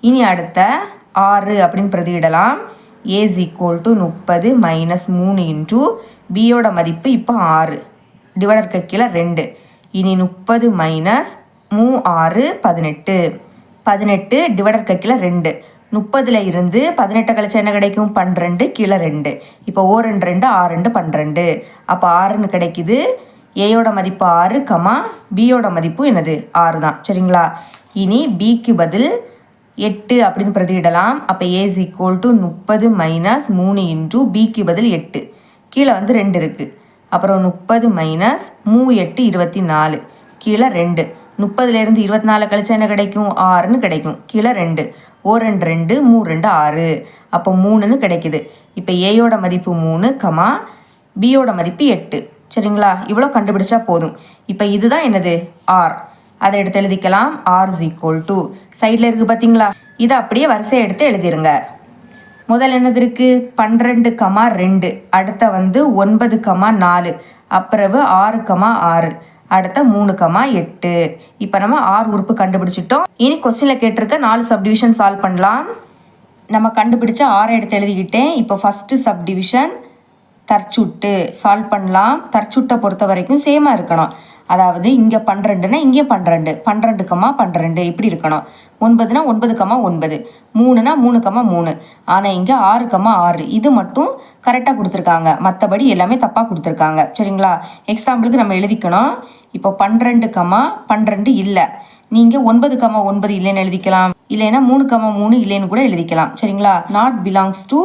இனி அடுத்த 6 அப்படின்னு பிரதியிடலாம். a = 30 - 3 இன்ட்டு பியோட மதிப்பு இப்போ 6 டிவைடருக்கு கீழே 2. இனி 30 - 3 6 18. 18 டிவைடருக்கு கீழே 2. 30ல் இருந்து 18 கழிச்சா என்ன கிடைக்கும்? 12, கீழே 2. இப்போ ஓ 2 2 6 2 12. அப்போ 6ன்னு கிடைக்குது. ஏயோட மதிப்பு 6, கமா. பியோட மதிப்பு என்னது? 6 தான். சரிங்களா? இனி பிக்கு பதில் 8 அப்படின்னு பிரதியிடலாம். அப்போ a = 30 - 3 இன்ட்டு பிக்கு பதில் 8. கீழே வந்து 2 இருக்குது. அப்புறம் 30 - 3 8 24. கீழே 2. 30லேருந்து 24 கழிச்சா என்ன கிடைக்கும்? 6ன்னு கிடைக்கும். கீழே 2. ஓ 2 2 3 2 6. அப்போ 3ன்னு கிடைக்குது. இப்போ ஏயோட மதிப்பு 3, கமா. பியோட மதிப்பு 8. சரிங்களா? இவ்வளோ கண்டுபிடிச்சா போதும். இப்போ இதுதான் என்னது? ஆர். அதை எடுத்து எழுதிக்கலாம். ஆர் = சைடில் இருக்குது பார்த்தீங்களா? இதை அப்படியே வரிசையை எடுத்து எழுதிருங்க. முதல் என்னது இருக்குது? 12, 2. அடுத்த வந்து 9, 4. அப்புறவு 6, 6. அடுத்த 3, 8. இப்போ நம்ம 6 உறுப்பு கண்டுபிடிச்சிட்டோம். இனி கொஸ்டினில் கேட்டிருக்க 4 சப்டிவிஷன் சால்வ் பண்ணலாம். நம்ம கண்டுபிடிச்ச 6 எடுத்து எழுதிக்கிட்டேன். இப்போ ஃபஸ்ட்டு சப்டிவிஷன் தற்சுட்டு சால்வ் பண்ணலாம். தற்சுட்டை பொறுத்த வரைக்கும் சேமாக இருக்கணும். அதாவது இங்கே 12ன்னா இங்கே 12, 12, 12 இப்படி இருக்கணும். 9னா 9,9, 3னா 3,3. ஆனால் இங்கே 6,6 இது மட்டும் கரெக்டாக கொடுத்துருக்காங்க, மற்றபடி எல்லாமே தப்பாக கொடுத்துருக்காங்க. சரிங்களா? எக்ஸாம்பிளுக்கு நம்ம எழுதிக்கணும். இப்போ 12,12 இல்லை, நீங்கள் 9,9 இல்லைன்னு எழுதிக்கலாம், இல்லைன்னா 3,3 இல்லைன்னு கூட எழுதிக்கலாம். சரிங்களா? நாட் பிலாங்ஸ் டு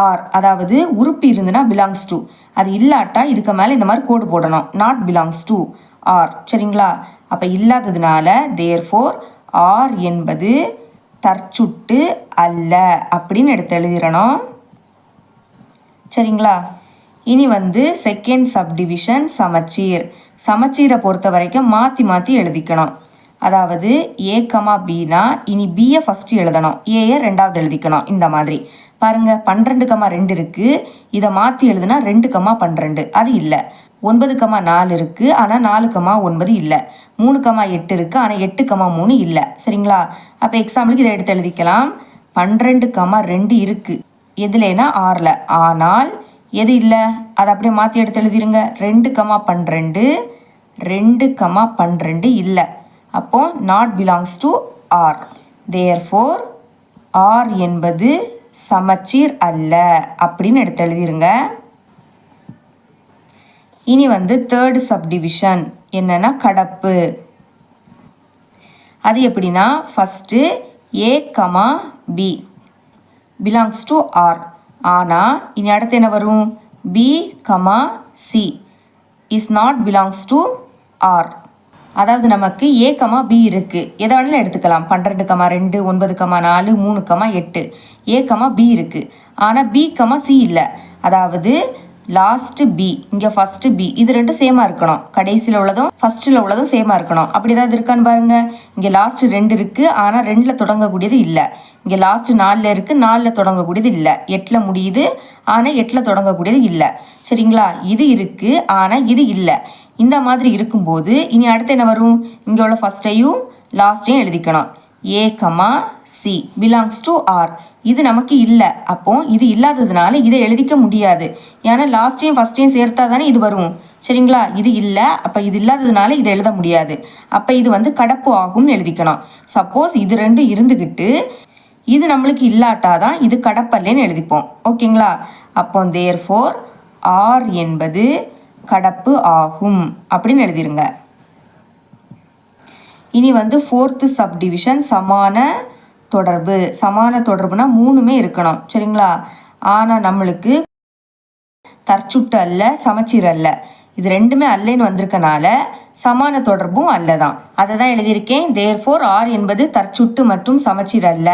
ஆர், அதாவது உறுப்பு இருந்துன்னா பிலாங்ஸ் டு, அது இல்லாட்டா இதுக்கு மேலே இந்த மாதிரி கோடு போடணும், நாட் பிலாங்ஸ் டு ஆர். சரிங்களா? அப்போ இல்லாததுனால தேர்ஃபோர் ஆர் என்பது தற்சுட்டு அல்ல அப்படின்னு எடுத்து எழுதிடணும். சரிங்களா? இனி செகண்ட் சப்டிவிஷன் சமச்சீர். சமச்சீரை பொறுத்த வரைக்கும் மாற்றி மாற்றி எழுதிக்கணும். அதாவது ஏ கமா பினா இனி பியை ஃபஸ்ட்டு எழுதணும், ஏயை ரெண்டாவது எழுதிக்கணும். இந்த மாதிரி பாருங்கள், 12,2 இருக்குது, இதை மாற்றி எழுதுனா 2,12, அது இல்லை. 9,4 இருக்குது, ஆனால் 4,9 இல்லை. 3,8 இருக்குது, ஆனால் 8,3 இல்லை. சரிங்களா? அப்போ எக்ஸாம்பிளுக்கு இதை எடுத்து எழுதிக்கலாம். 12,2 இருக்குது எதுலேனா 6ல், ஆனால் எது இல்லை அதை அப்படியே மாற்றி எடுத்து எழுதிருங்க. 2,12, 2,12 இல்லை. அப்போ not belongs to R. Therefore R என்பது சமச்சீர் அல்ல அப்படின்னு எடுத்து எழுதிருங்க. இனி தேர்ட் சப்டிவிஷன் என்னன்னா கடப்பு. அது எப்படின்னா first A comma B belongs to R, ஆனால் இனி அடுத்து என்ன வரும், B comma C is not belongs to R. அதாவது நமக்கு ஏ கமா பி இருக்குது, எதை வேணாலும் எடுத்துக்கலாம். 12,2, 9,4, 3,8 ஏ கமா பி இருக்குது, ஆனால் பி கமா சி இல்லை. அதாவது லாஸ்ட்டு பி, இங்கே ஃபஸ்ட்டு பி, இது ரெண்டும் சேமாக இருக்கணும். கடைசியில் உள்ளதும் ஃபஸ்ட்டில் உள்ளதும் சேமாக இருக்கணும். அப்படி ஏதாவது இருக்கான்னு பாருங்கள். இங்கே லாஸ்ட்டு 2 இருக்குது, ஆனால் 2ல் தொடங்கக்கூடியது இல்லை. இங்கே லாஸ்ட்டு 4 இருக்குது, 4ல் தொடங்கக்கூடியது இல்லை. 8ல் முடியுது, ஆனால் 8ல் தொடங்கக்கூடியது இல்லை. சரிங்களா? இது இருக்குது, ஆனால் இது இல்லை. இந்த மாதிரி இருக்கும்போது இனி அடுத்து என்ன வரும், இங்கே உள்ள ஃபஸ்ட்டையும் லாஸ்ட்டையும் எழுதிக்கணும். A comma C belongs to R, இது நமக்கு இல்லை. அப்போ இது இல்லாததுனால இதை எழுதிக்க முடியாது. ஏன்னா லாஸ்ட்டையும் ஃபஸ்ட்டையும் சேர்த்தா தானே இது வரும். சரிங்களா? இது இல்லை, அப்போ இது இல்லாததுனால இதை எழுத முடியாது. அப்போ இது கடப்பு ஆகும்னு எழுதிக்கணும். சப்போஸ் இது ரெண்டும் இருந்துக்கிட்டு இது நம்மளுக்கு இல்லாட்டாதான் இது கடப்பல்லேன்னு எழுதிப்போம். ஓகேங்களா? அப்போ தேர்ஃபோர் ஆர் என்பது கடப்பு ஆகும் அப்படின்னு எழுதிருங்க. இனி ஃபோர்த்து சப்டிவிஷன் சமான தொடர்பு. சமான தொடர்புனா 3மே இருக்கணும். சரிங்களா? ஆனால் நம்மளுக்கு தற்சுட்டு அல்ல, சமச்சீர் அல்ல, இது ரெண்டுமே அல்லன்னு வந்திருக்கனால சமான தொடர்பும் அல்லதான். அதை தான் எழுதியிருக்கேன். தேர்ஃபோர் ஆர் என்பது தற்சுட்டு மற்றும் சமச்சீர் அல்ல,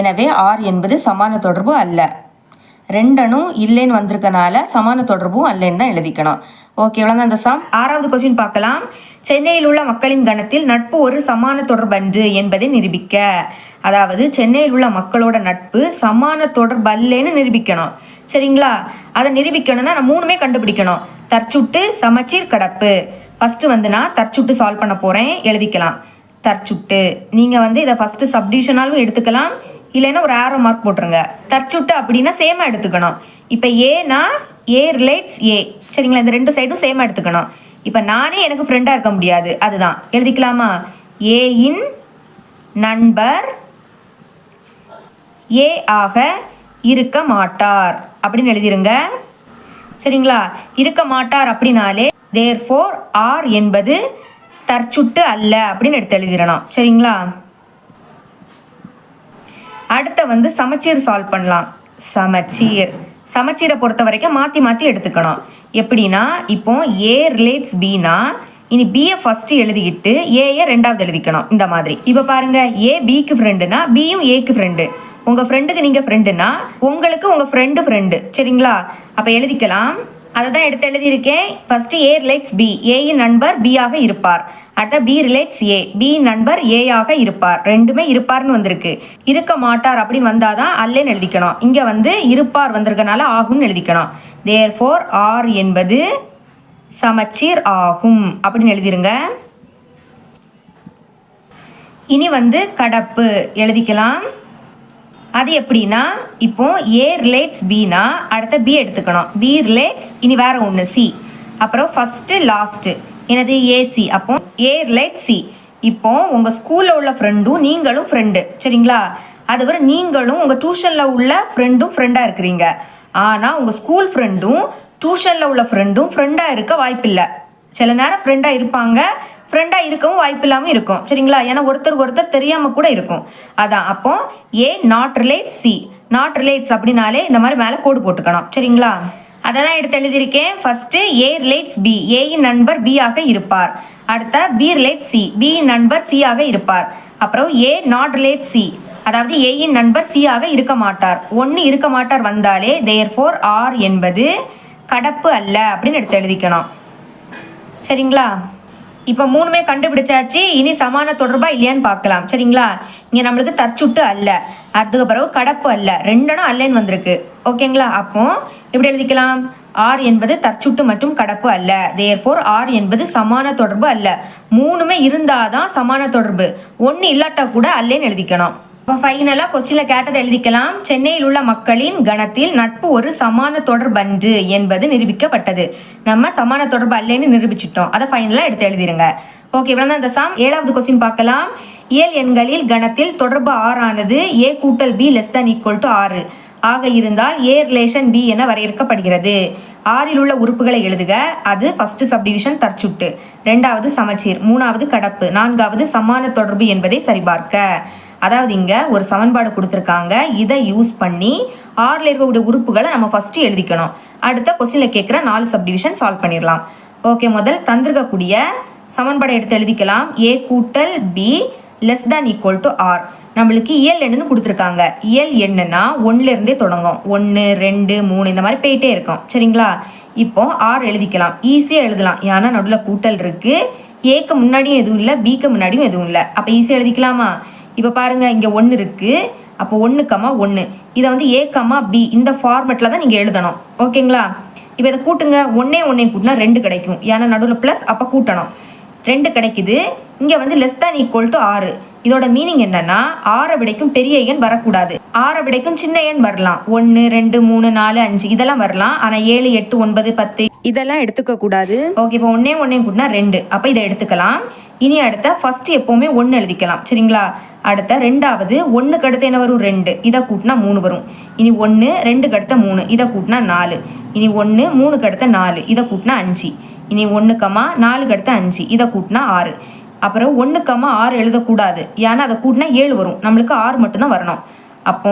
எனவே ஆர் என்பது சமான தொடர்பு அல்ல. ரெண்டனும் இல்லைன்னு வந்திருக்கனால சமான தொடர்பும் அல்லன்னு தான் எழுதிக்கணும். ஓகே, இவ்வளோதான் அந்த சம். 6வது கொஸ்டின் பார்க்கலாம். சென்னையில் உள்ள மக்களின் கணத்தில் நட்பு ஒரு சமான தொடர்பன்று என்பதை நிரூபிக்க. அதாவது சென்னையில் உள்ள மக்களோட நட்பு சமான தொடர்பல்லேன்னு நிரூபிக்கணும். சரிங்களா? அதை நிரூபிக்கணும்னா நான் 3மே கண்டுபிடிக்கணும். தற்சுட்டு, சமச்சீர், கடப்பு. ஃபஸ்ட்டு நான் தற்சுட்டு சால்வ் பண்ண போகிறேன். எழுதிக்கலாம் தற்சுட்டு. நீங்கள் இதை ஃபஸ்ட்டு சப்டிவிஷனாலும் எடுத்துக்கலாம், இல்லைன்னா ஒரு ஆரோ மார்க் போட்டுருங்க. தற்சுட்டு அப்படின்னா சேமாக எடுத்துக்கணும். இப்போ ஏனா ஏ ரிலேட்ஸ் ஏ. சரிங்களா? இந்த 2 சைடும் சேமாக எடுத்துக்கணும். இப்போ நானே எனக்கு ஃப்ரெண்டாக இருக்க முடியாது, அதுதான் எழுதிக்கலாமா? ஏயின் நண்பர் ஏ ஆக இருக்க மாட்டார் அப்படின்னு எழுதிருங்க. சரிங்களா? இருக்க மாட்டார் அப்படின்னாலே தேர்ஃபோர் ஆர் என்பது தற்சுட்டு அல்ல அப்படின்னு எடுத்து எழுதிடணும். சரிங்களா? அடுத்த சமச்சீர் சால்வ் பண்ணலாம். சமச்சீர். சமச்சீரை பொறுத்த வரைக்கும் மாற்றி மாற்றி எடுத்துக்கணும். எப்படின்னா இப்போ ஏ ரிலேட்ஸ் பினா இனி பியை ஃபஸ்ட்டு எழுதிக்கிட்டு ஏயை ரெண்டாவது எழுதிக்கணும். இந்த மாதிரி இப்போ பாருங்கள், ஏ பிக்கு ஃப்ரெண்டுனா பியும் ஏக்கு ஃப்ரெண்டு. உங்கள் ஃப்ரெண்டுக்கு நீங்கள் ஃப்ரெண்டுனா உங்களுக்கு உங்கள் ஃப்ரெண்டு. சரிங்களா? அப்போ எழுதிக்கலாம். அதை தான் எடுத்து எழுதியிருக்கேன். ஃபஸ்ட்டு ஏ ரிலேட்ஸ் பி, ஏயின் நண்பர் பி ஆக இருப்பார். அடுத்த பி ரிலேட்ஸ் ஏ, பி நண்பர் ஏ ஆக இருப்பார். ரெண்டுமே இருப்பார்னு வந்திருக்கு. இருக்க மாட்டார் அப்படின்னு வந்தாதான் அல்லேன்னு எழுதிக்கணும். இங்கே இருப்பார் வந்திருக்கனால ஆகும்னு எழுதிக்கணும். தேர்ஃபோர் ஆர் என்பது சமச்சீர் ஆகும் அப்படின்னு எழுதிருங்க. இனி கடப்பு எழுதிக்கலாம். அது எப்படின்னா இப்போ ஏ ரிலேட்ஸ் பினா அடுத்த பி எடுத்துக்கணும். பி ரிலேட்ஸ் இனி வேற ஒன்று சி, அப்புறம் ஃபஸ்ட்டு லாஸ்ட்டு எனது ஏசி. அப்போ ஏ ரிலேட்ஸ் சி, இப்போ உங்கள் ஸ்கூலில் உள்ள ஃப்ரெண்டும் நீங்களும் ஃப்ரெண்டு, சரிங்களா? அதுவரை நீங்களும் உங்கள் டியூஷனில் உள்ள ஃப்ரெண்டும் ஃப்ரெண்டாக இருக்கிறீங்க. ஆனால் உங்கள் ஸ்கூல் ஃப்ரெண்டும் டியூஷனில் உள்ள ஃப்ரெண்டும் ஃப்ரெண்டாக இருக்க வாய்ப்பில்லை. சில நேரம் ஃப்ரெண்டாக இருப்பாங்க, ஃப்ரெண்டாக இருக்கவும் வாய்ப்பு இல்லாமல் இருக்கும், சரிங்களா? ஏன்னா ஒருத்தர் தெரியாமல் கூட இருக்கும். அதான் அப்போ A not relate C. Not relates அப்படின்னாலே இந்த மாதிரி மேலே கோடு போட்டுக்கணும், சரிங்களா? அதை தான் எடுத்து எழுதியிருக்கேன். ஃபஸ்ட்டு ஏ ரிலேட்ஸ் பி, ஏயின் நண்பர் பி ஆக இருப்பார். அடுத்த பி ரிலேட் சி, பியின் நண்பர் சி ஆக இருப்பார். அப்புறம் ஏ நாட் ரிலேட் சி, அதாவது ஏயின் நண்பர் சி ஆக இருக்க மாட்டார். ஒன்று இருக்க மாட்டார் வந்தாலே தேர்ஃபோர் ஆர் என்பது கடப்பு அல்ல அப்படின்னு எடுத்து எழுதிக்கணும், சரிங்களா? இப்போ மூணுமே கண்டுபிடிச்சாச்சு. இனி சமான தொடர்பா இல்லையான்னு பார்க்கலாம், சரிங்களா? இங்கே நம்மளுக்கு தற்சுட்டு அல்ல, அதுக்கு பிறகு கடப்பு அல்ல, ரெண்டும் அல்லன்னு வந்திருக்கு, ஓகேங்களா? அப்போ எப்படி எழுதிக்கலாம்? ஆர் என்பது தற்சுட்டு மற்றும் கடப்பு அல்ல. தேர்ஃபோர் ஆர் என்பது சமான தொடர்பு அல்ல. மூணுமே இருந்தாதான் சமான தொடர்பு, ஒன்று இல்லாட்டா கூட அல்லன்னு எழுதிக்கணும். இப்போ ஃபைனலாக கொஸ்டினில் கேட்டதை எழுதிக்கலாம். சென்னையில் உள்ள மக்களின் கணத்தில் நட்பு ஒரு சமான தொடர்பன்று என்பது நிரூபிக்கப்பட்டது. நம்ம சமான தொடர்பு அல்லன்னு நிரூபிச்சிட்டோம். அதை ஃபைனலாக எடுத்து எழுதிருங்க. ஓகே, இவ்வளோ தான் இந்த சம். 7வது கொஸ்டின் பார்க்கலாம். இயல் எண்களில் கணத்தில் தொடர்பு ஆறானது ஏ கூட்டல் B less than equal to 6 ஆக இருந்தால் ஏ ரிலேஷன் பி என வரையறுக்கப்படுகிறது. ஆறில் உள்ள உறுப்புகளை எழுதுக. அது ஃபர்ஸ்ட் சப்டிவிஷன் தற்சுட்டு, 2வது சமச்சீர், 3வது கடப்பு, 4வது சமான தொடர்பு என்பதை சரிபார்க்க. அதாவது இங்கே ஒரு சமன்பாடு கொடுத்துருக்காங்க. இதை யூஸ் பண்ணி ஆறில் இருக்கக்கூடிய உறுப்புகளை நம்ம ஃபஸ்ட்டு எழுதிக்கணும். அடுத்த கொஸ்டினில் கேட்குற 4 சப்டிவிஷன் சால்வ் பண்ணிடலாம். ஓகே, முதல் தந்திருக்கக்கூடிய சமன்பாடை எடுத்து எழுதிக்கலாம். ஏ கூட்டல் B less than equal to R. நம்மளுக்கு இயல் எண்ணுன்னு கொடுத்துருக்காங்க. இயல் எண்ணுன்னா 1லேருந்தே தொடங்கும். 1, 2, 3 இந்த மாதிரி போயிட்டே இருக்கும், சரிங்களா? இப்போ ஆர் எழுதிக்கலாம். ஈஸியாக எழுதலாம், ஏன்னா நடுவில் கூட்டல் இருக்குது. ஏக்கு முன்னாடியும் எதுவும் இல்லை, பிக்கு முன்னாடியும் எதுவும் இல்லை. அப்போ ஈஸியாக எழுதிக்கலாமா? இப்போ பாருங்கள், இங்கே 1 இருக்குது. அப்போ 1,1 இதை வந்து ஏ, பி இந்த ஃபார்மெட்டில் தான் நீங்கள் எழுதணும், ஓகேங்களா? இப்போ இதை கூட்டுங்க. 1 கூட்டினா 2 கிடைக்கும், ஏன்னா நடுவில் ப்ளஸ், அப்போ கூட்டணும். 2 கிடைக்குது. இங்கே வந்து லெஸ் தேன் ஈக்குவல் டு 6. இதோட மீனிங் என்னன்னா 6 விடைக்கும் பெரிய எண் வரக்கூடாது, 6 விடைக்கும் சின்ன எண் வரலாம். 1, 2, 3, 4, 5 இதெல்லாம் வரலாம். ஆனால் 7, 8, 9, 10 இதெல்லாம் எடுத்துக்க கூடாது. ஓகே, இப்போ 1 கூட்டினா 2, அப்போ இதை எடுத்துக்கலாம். இனி அடுத்த ஃபர்ஸ்ட் எப்போவுமே 1 எழுதிக்கலாம், சரிங்களா? அடுத்த 2வது 1க்கு அடுத்து என்ன வரும்? 2, இதை கூட்டினா 3 வரும். இனி 1, 2க்கு அடுத்த 3 இதை கூட்டினா 4. இனி 1, 3க்கு அடுத்த 4 இதை கூட்டினா 5. இனி 1, 4க்கு அடுத்த 5 இதை கூட்டினா 6. அப்புறம் 1, 6 எழுதக்கூடாது, ஏன்னா அதை கூட்டினா 7 வரும். நம்மளுக்கு 6 மட்டும்தான் வரணும். அப்போ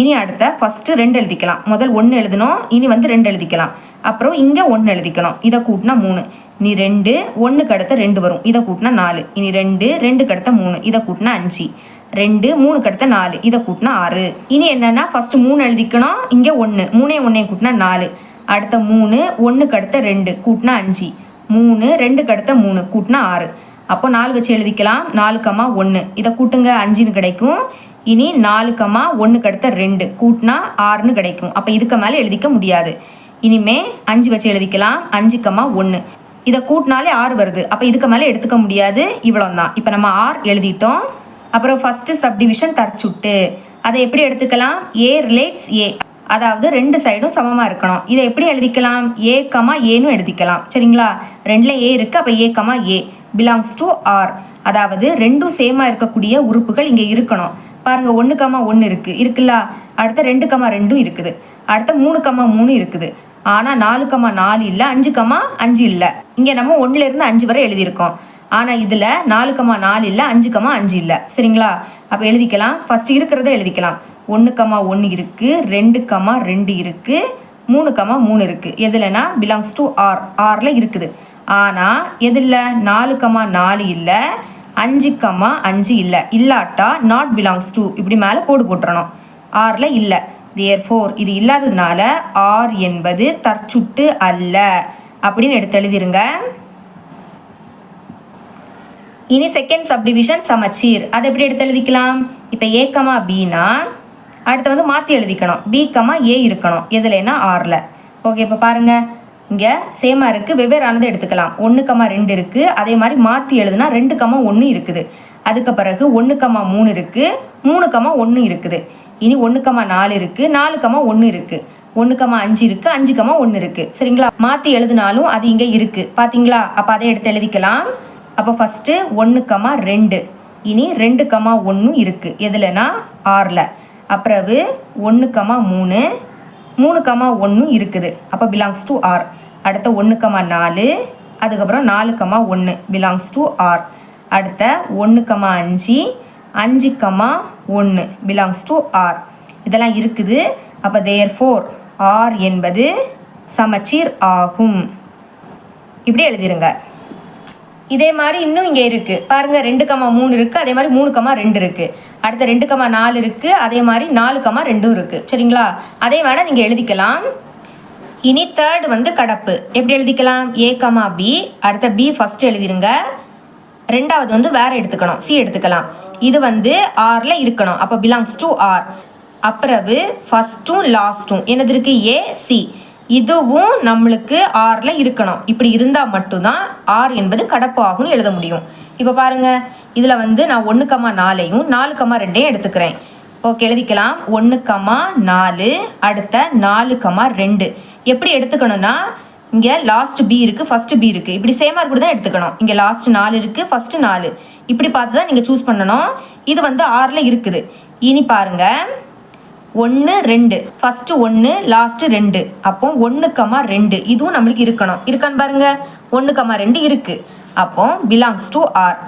இனி அடுத்த ஃபஸ்ட்டு 2 எழுதிக்கலாம். முதல் 1 எழுதணும், இனி வந்து 2 எழுதிக்கலாம். அப்புறம் இங்கே 1 எழுதிக்கணும், இதை கூட்டினா 3. இனி 2, 1க்கு அடுத்த 2 வரும், இதை கூட்டினா 4. இனி 2, 2க்கு அடுத்த 3 இதை கூட்டினா 5. 2, 3க்கு அடுத்த 4 இதை கூட்டினா 6. இனி என்னென்னா ஃபஸ்ட்டு 3 எழுதிக்கணும், இங்கே 1, 3 கூட்டினா 4. அடுத்த 3, 1க்கு அடுத்த 2 கூட்டினா 5. 3, 2க்கு அடுத்த 3 கூட்டினா 6. அப்போ 4 வச்சு எழுதிக்கலாம். 4, 1 இதை கூட்டுங்க, 5ன்னு கிடைக்கும். இனி 4, 1க்கு அடுத்த 2 கூட்டினா 6ன்னு கிடைக்கும். அப்போ இதுக்கு மேலே எழுதிக்க முடியாது. இனிமே 5 வச்சு எழுதிக்கலாம். 5, 1 இதை கூட்டினாலே 6 வருது. அப்போ இதுக்கு மேலே எடுத்துக்க முடியாது, இவ்வளோ தான். இப்போ நம்ம 6 எழுதிட்டோம். அப்புறம் ஃபஸ்ட்டு சப்டிவிஷன் தற்சுட்டு, அதை எப்படி எடுத்துக்கலாம்? ஏ ரிலேட்ஸ் ஏ, அதாவது 2 சைடும் சமமாக இருக்கணும். இதை எப்படி எழுதிக்கலாம்? ஏ, ஏன்னு எழுதிக்கலாம், சரிங்களா? 2ல் ஏ இருக்குது, அப்போ ஏ, ஏ பிலாங்ஸ் டு ஆர். அதாவது 2ம் சேமாக இருக்கக்கூடிய உறுப்புகள் இங்கே இருக்கணும். பாருங்கள், 1, 1 இருக்குல்ல. அடுத்த 2, 2 இருக்குது. அடுத்த 3, 3 இருக்குது. ஆனால் 4, 4 இல்லை, 5, 5 இல்லை. இங்கே நம்ம 1லேருந்து 5 வரை எழுதியிருக்கோம். ஆனால் இதில் 4, 4 இல்லை, 5, 5 இல்லை, சரிங்களா? அப்போ எழுதிக்கலாம். ஃபஸ்ட்டு இருக்கிறத எழுதிக்கலாம். 1, 1 இருக்குது, 2, 2 இருக்குது, 3, 3 இருக்குது. எதுலனா பிலாங்ஸ் டு ஆர், ஆரில் இருக்குது. ஆனால் எதில் 4, 4 இல்லை, 5, 5 இல்லை. இல்லாட்டா நாட் பிலாங்ஸ் டு இப்படி மேலே கோடு போட்டுறணும். ஆரில் இல்லை. தேர்ஃபோர் இது இல்லாததுனால ஆர் என்பது தற்சுட்டு அல்ல அப்படின்னு எடுத்து எழுதிருங்க. இனி செகண்ட் சப்டிவிஷன் சமச்சீர், அதை எப்படி எடுத்து எழுதிக்கலாம்? இப்போ ஏ, பின்னா அடுத்து வந்து மாற்றி எழுதிக்கணும். பி, ஏ இருக்கணும். எதுலன்னா ஆரில். ஓகே, இப்போ பாருங்கள், இங்கே சேமாக இருக்குது, வெவ்வேறானதை எடுத்துக்கலாம். 1, 2 இருக்குது. அதே மாதிரி மாற்றி எழுதுனா 2, 1 இருக்குது. அதுக்கு பிறகு 1, 3 இருக்குது, 3, 1 இருக்குது. இனி 1, 4 இருக்குது, 4, 1 இருக்குது. 1, 5 இருக்குது, 5, 1 இருக்குது, சரிங்களா? மாற்றி எழுதினாலும் அது இங்கே இருக்குது, பார்த்தீங்களா? அப்போ அதை எடுத்து எழுதிக்கலாம். அப்போ ஃபஸ்ட்டு 1,2. இனி 2,1 இருக்குது எதுலனா ஆரில். அப்புறவு 1,3 3,1 இருக்குது அப்போ பிலாங்ஸ் டு ஆர். அடுத்த 1,4 அதுக்கப்புறம் 4,1 பிலாங்ஸ் டு ஆர். அடுத்த 1,5 5,1 பிலாங்ஸ் டு ஆர். இதெல்லாம் இருக்குது. அப்போ தேர்ஃபோர் ஆர் என்பது சமச்சீர் ஆகும். இப்படி எழுதிருங்க. இதே மாதிரி இன்னும் இங்கே இருக்குது பாருங்கள், 2,3 இருக்குது, அதே மாதிரி 3,2 இருக்குது. அடுத்த 2,4 இருக்குது, அதே மாதிரி 4,2 இருக்குது. சரிங்களா? அதே வேணால் நீங்கள் எழுதிக்கலாம். இனி தேர்ட் வந்து கடப்பு. எப்படி எழுதிக்கலாம்? A, B. அடுத்த B ஃபஸ்ட்டு எழுதிருங்க. ரெண்டாவது வந்து வேறு எடுத்துக்கணும், C எடுத்துக்கலாம். இது வந்து ஆரில் இருக்கணும், அப்போ பிலாங்ஸ் டு ஆர். அப்புறவு ஃபஸ்ட்டும் லாஸ்ட்டும் என்னது இருக்குது? A, C. இதுவும் நம்மளுக்கு ஆரில் இருக்கணும். இப்படி இருந்தால் மட்டும்தான் ஆர் என்பது கடப்பு ஆகும்னு எழுத முடியும். இப்போ பாருங்கள், இதில் வந்து நான் 1,4யும் 4,2யும் எடுத்துக்கிறேன். ஓகே, எழுதிக்கலாம். 1,4 அடுத்த 4,2. எப்படி எடுத்துக்கணும்னா, இங்கே லாஸ்ட் பி இருக்குது, ஃபஸ்ட்டு பி இருக்குது. இப்படி சேமாக இருக்கிறது தான் எடுத்துக்கணும். இங்கே லாஸ்ட் 4 இருக்குது, ஃபஸ்ட்டு 4. இப்படி பார்த்து தான் நீங்கள் சூஸ் பண்ணணும். இது வந்து ஆரில் இருக்குது. இனி பாருங்கள், 1 2 ஃபஸ்ட்டு 1 லாஸ்ட்டு 2. அப்போ 1,2 இதுவும் நம்மளுக்கு இருக்கணும். இருக்கான்னு பாருங்கள், 1,2 இருக்குது. அப்போ பிலாங்ஸ் டு ஆர்.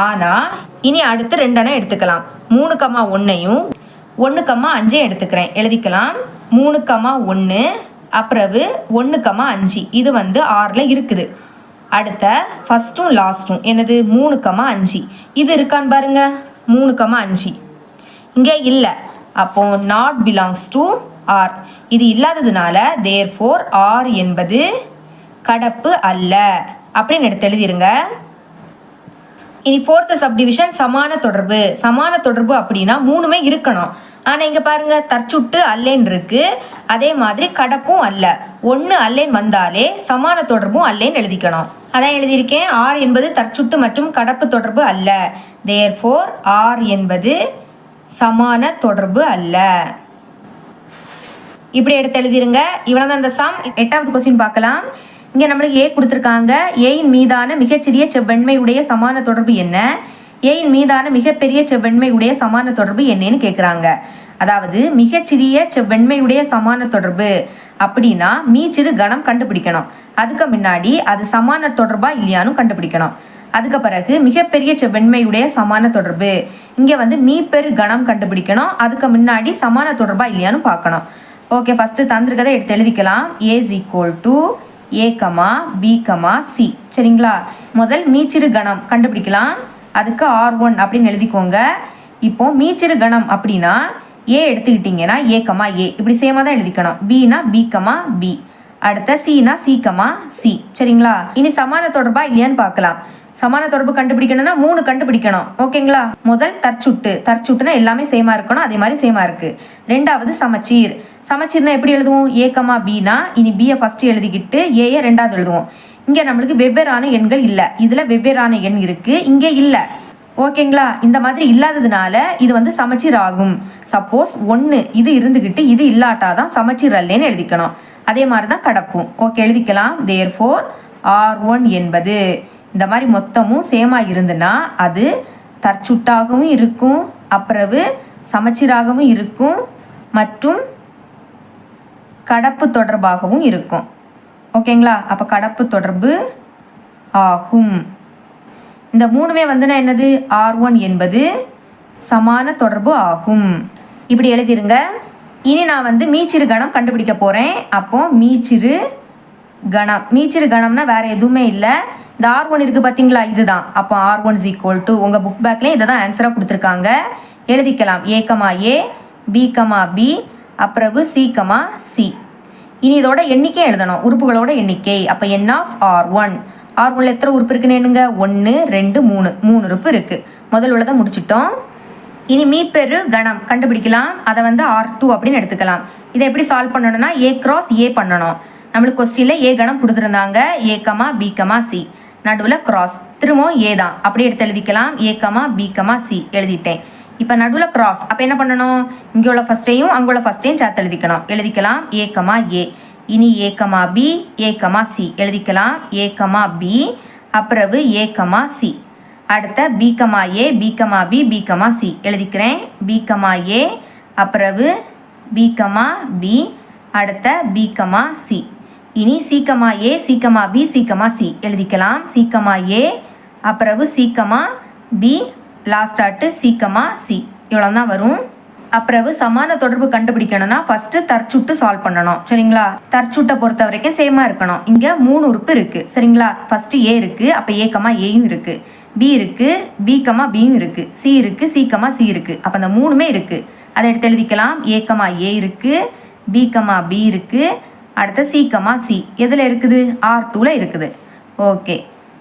ஆனால் இனி அடுத்து 2 எடுத்துக்கலாம். 3,1யும் 1,5 எடுத்துக்கிறேன். எழுதிக்கலாம். 3,1 அப்புறவு 1,5 இது வந்து ஆரில் இருக்குது. அடுத்த ஃபஸ்ட்டும் லாஸ்ட்டும் என்னது? 3,5 இது இருக்கான்னு பாருங்கள், 3,5 இங்கே இல்லை. அப்போ நாட் பிலாங்ஸ் டு ஆர். இது இல்லாததுனால தேர்ஃபோர் ஆர் என்பது கடப்பு அல்ல அப்படின்னு எடுத்து எழுதிருங்க. இனி ஃபோர்த்து சப்டிவிஷன் சமான தொடர்பு. சமான தொடர்பு அப்படின்னா 3மே இருக்கணும். ஆனால் இங்கே பாருங்கள், தற்சுட்டு அல்லேன் இருக்குது, அதே மாதிரி கடப்பும் அல்ல. 1 அல்லேன் வந்தாலே சமான தொடர்பும் அல்லேன்னு எழுதிக்கணும். அதான் எழுதியிருக்கேன். ஆர் என்பது தற்சுட்டு மற்றும் கடப்பு தொடர்பு அல்ல. தேர்ஃபோர் ஆர் என்பது சமான தொடர்பு அல்ல. இப்படி எடுத்து எழுதிருங்க. இவ்வளோ தான் இந்த சம். 8வது கொஸ்டின் பார்க்கலாம். இங்கே நம்மளுக்கு ஏ கொடுத்துருக்காங்க. ஏயின் மீதான மிகச்சிறிய செவ்வெண்மை உடைய சமான தொடர்பு என்ன? ஏயின் மீதான மிகப்பெரிய செவ்வெண்மை உடைய சமான தொடர்பு என்னன்னு கேட்குறாங்க. அதாவது மிகச்சிறிய செவ்வெண்மையுடைய சமான தொடர்பு அப்படின்னா மீச்சிறு கணம் கண்டுபிடிக்கணும். அதுக்கு முன்னாடி அது சமான தொடர்பா இல்லையான்னு கண்டுபிடிக்கணும். அதுக்கு பிறகு மிகப்பெரிய செவ்வெண்மையுடைய சமான தொடர்பு, இங்கே வந்து மீப்பெரு கணம் கண்டுபிடிக்கணும். அதுக்கு முன்னாடி சமான தொடர்பா இல்லையான்னு பார்க்கணும். ஓகே, ஃபஸ்ட்டு தந்திருக்கதை எடுத்து எழுதிக்கலாம். A = A, B, C. சரிங்களா? முதல் மீச்சிறு கணம் கண்டுபிடிக்கலாம். அதுக்கு R1 அப்படின்னு எழுதிக்கோங்க. இப்போ மீச்சிறு கணம் அப்படின்னா A எடுத்துக்கிட்டிங்கன்னா A, A இப்படி சேமாக தான் எழுதிக்கணும். Bனா B, B. அடுத்த Cனா C, C. சரிங்களா? இனி சமான தொடர்பா இல்லையான்னு பார்க்கலாம். சமான தொடர்பு கண்டுபிடிக்கணும்னா 3 கண்டுபிடிக்கணும். ஓகேங்களா? முதல் தற்சுட்டுனா எல்லாமே சேமாக இருக்கணும். அதே மாதிரி சேமாக இருக்குது. ரெண்டாவது சமச்சீர். சமச்சீர்னா எப்படி எழுதுவோம்? A, Bனா இனி Bயை ஃபஸ்ட்டு எழுதிக்கிட்டு Aயை ரெண்டாவது எழுதுவோம். இங்கே நம்மளுக்கு வெவ்வேறான எண்கள் இல்லை. இதில் வெவ்வேறான எண் இருக்குது, இங்கே இல்லை. ஓகேங்களா? இந்த மாதிரி இல்லாததுனால இது வந்து சமச்சீர் ஆகும். சப்போஸ் 1 இது இருந்துக்கிட்டு இது இல்லாட்டாதான் சமச்சீர் அல்லேன்னு எழுதிக்கணும். அதே மாதிரி தான் கடப்பும். ஓகே, எழுதிக்கலாம். தேர்ஃபோர் R1 என்பது இந்த மாதிரி மொத்தமும் சேமாக இருந்துன்னா அது தற்சுட்டாகவும் இருக்கும், அப்புறவு சமச்சீராகவும் இருக்கும், மற்றும் கடப்பு தொடர்பாகவும் இருக்கும். ஓகேங்களா? அப்போ கடப்பு தொடர்பு ஆகும். இந்த 3மே வந்துன்னா என்னது? R1 என்பது சமான தொடர்பு ஆகும். இப்படி எழுதிருங்க. இனி நான் வந்து மீச்சிறு கணம் கண்டுபிடிக்க போகிறேன். அப்போ மீச்சிறு கணம்னா வேறு எதுவுமே இல்லை. இந்த R1 இருக்குது பார்த்தீங்களா, இதுதான். அப்போ R1 = உங்கள் புக் பேக்லேயும் இதை தான் ஆன்சராக கொடுத்துருக்காங்க. எழுதிக்கலாம். A, B, B அப்புறவு C, C. இனி இதோட எண்ணிக்கை எழுதணும், உறுப்புகளோட எண்ணிக்கை. அப்போ N of R1. R1ல் எத்தனை உறுப்பு இருக்குன்னு எண்ணுங்க? 1 2 3 உறுப்பு இருக்குது. முதல் உள்ளதை முடிச்சிட்டோம். இனி மீப்பெரு கணம் கண்டுபிடிக்கலாம். அதை வந்து R2 அப்படின்னு எடுத்துக்கலாம். இதை எப்படி சால்வ் பண்ணணும்னா A × A பண்ணணும். நம்மளுக்கு கொஸ்டினில் A கணம் கொடுத்துருந்தாங்க. A, B, C. நடுவில் கிராஸ், திரும்பவும் A தான். அப்படியே எடுத்து எழுதிக்கலாம். A, B, C எழுதிட்டேன். இப்போ நடுவில் கிராஸ், அப்போ என்ன பண்ணணும்? இங்கே உள்ள ஃபஸ்ட்டையும் அங்கே உள்ள ஃபஸ்ட்டையும் சேர்த்து எழுதிக்கணும். எழுதிக்கலாம். A, A. இனி A, B, A, C எழுதிக்கலாம். A, B. அப்புறவு ஏ கமா சி. அடுத்த B comma A, B comma B, B comma C எழுதிக்கிறேன். பி கமா ஏ, அப்புறவு பி கமா பி, அடுத்த பி கமா சி. இனி C comma A, C comma B, C comma C எழுதிக்கலாம். சி கமா ஏ, அப்புறவு சி கமா பி, லாஸ்ட் ஆட்டு சி கமா சி. இவ்வளோ தான் வரும். அப்புறவு சமான தொடர்பு கண்டுபிடிக்கணும்னா ஃபஸ்ட்டு தற்சுட்டு சால்வ் பண்ணணும். சரிங்களா? தற்சுட்டை பொறுத்த வரைக்கும் சேமாக இருக்கணும். இங்கே 3 உறுப்பு இருக்குது. சரிங்களா? ஃபஸ்ட்டு ஏ இருக்குது, அப்போ ஏ கமா ஏயும் இருக்குது. பி இருக்குது, பி கமா பியும் இருக்குது. சி இருக்குது, சி கமா சி இருக்குது. அப்போ அந்த 3மே இருக்குது. அதை எடுத்து எழுதிக்கலாம். ஏ கமா ஏ இருக்குது, பி கமா பி இருக்குது, அடுத்த சி கமா சி எதில் இருக்குது? R2ல் இருக்குது. ஓகே,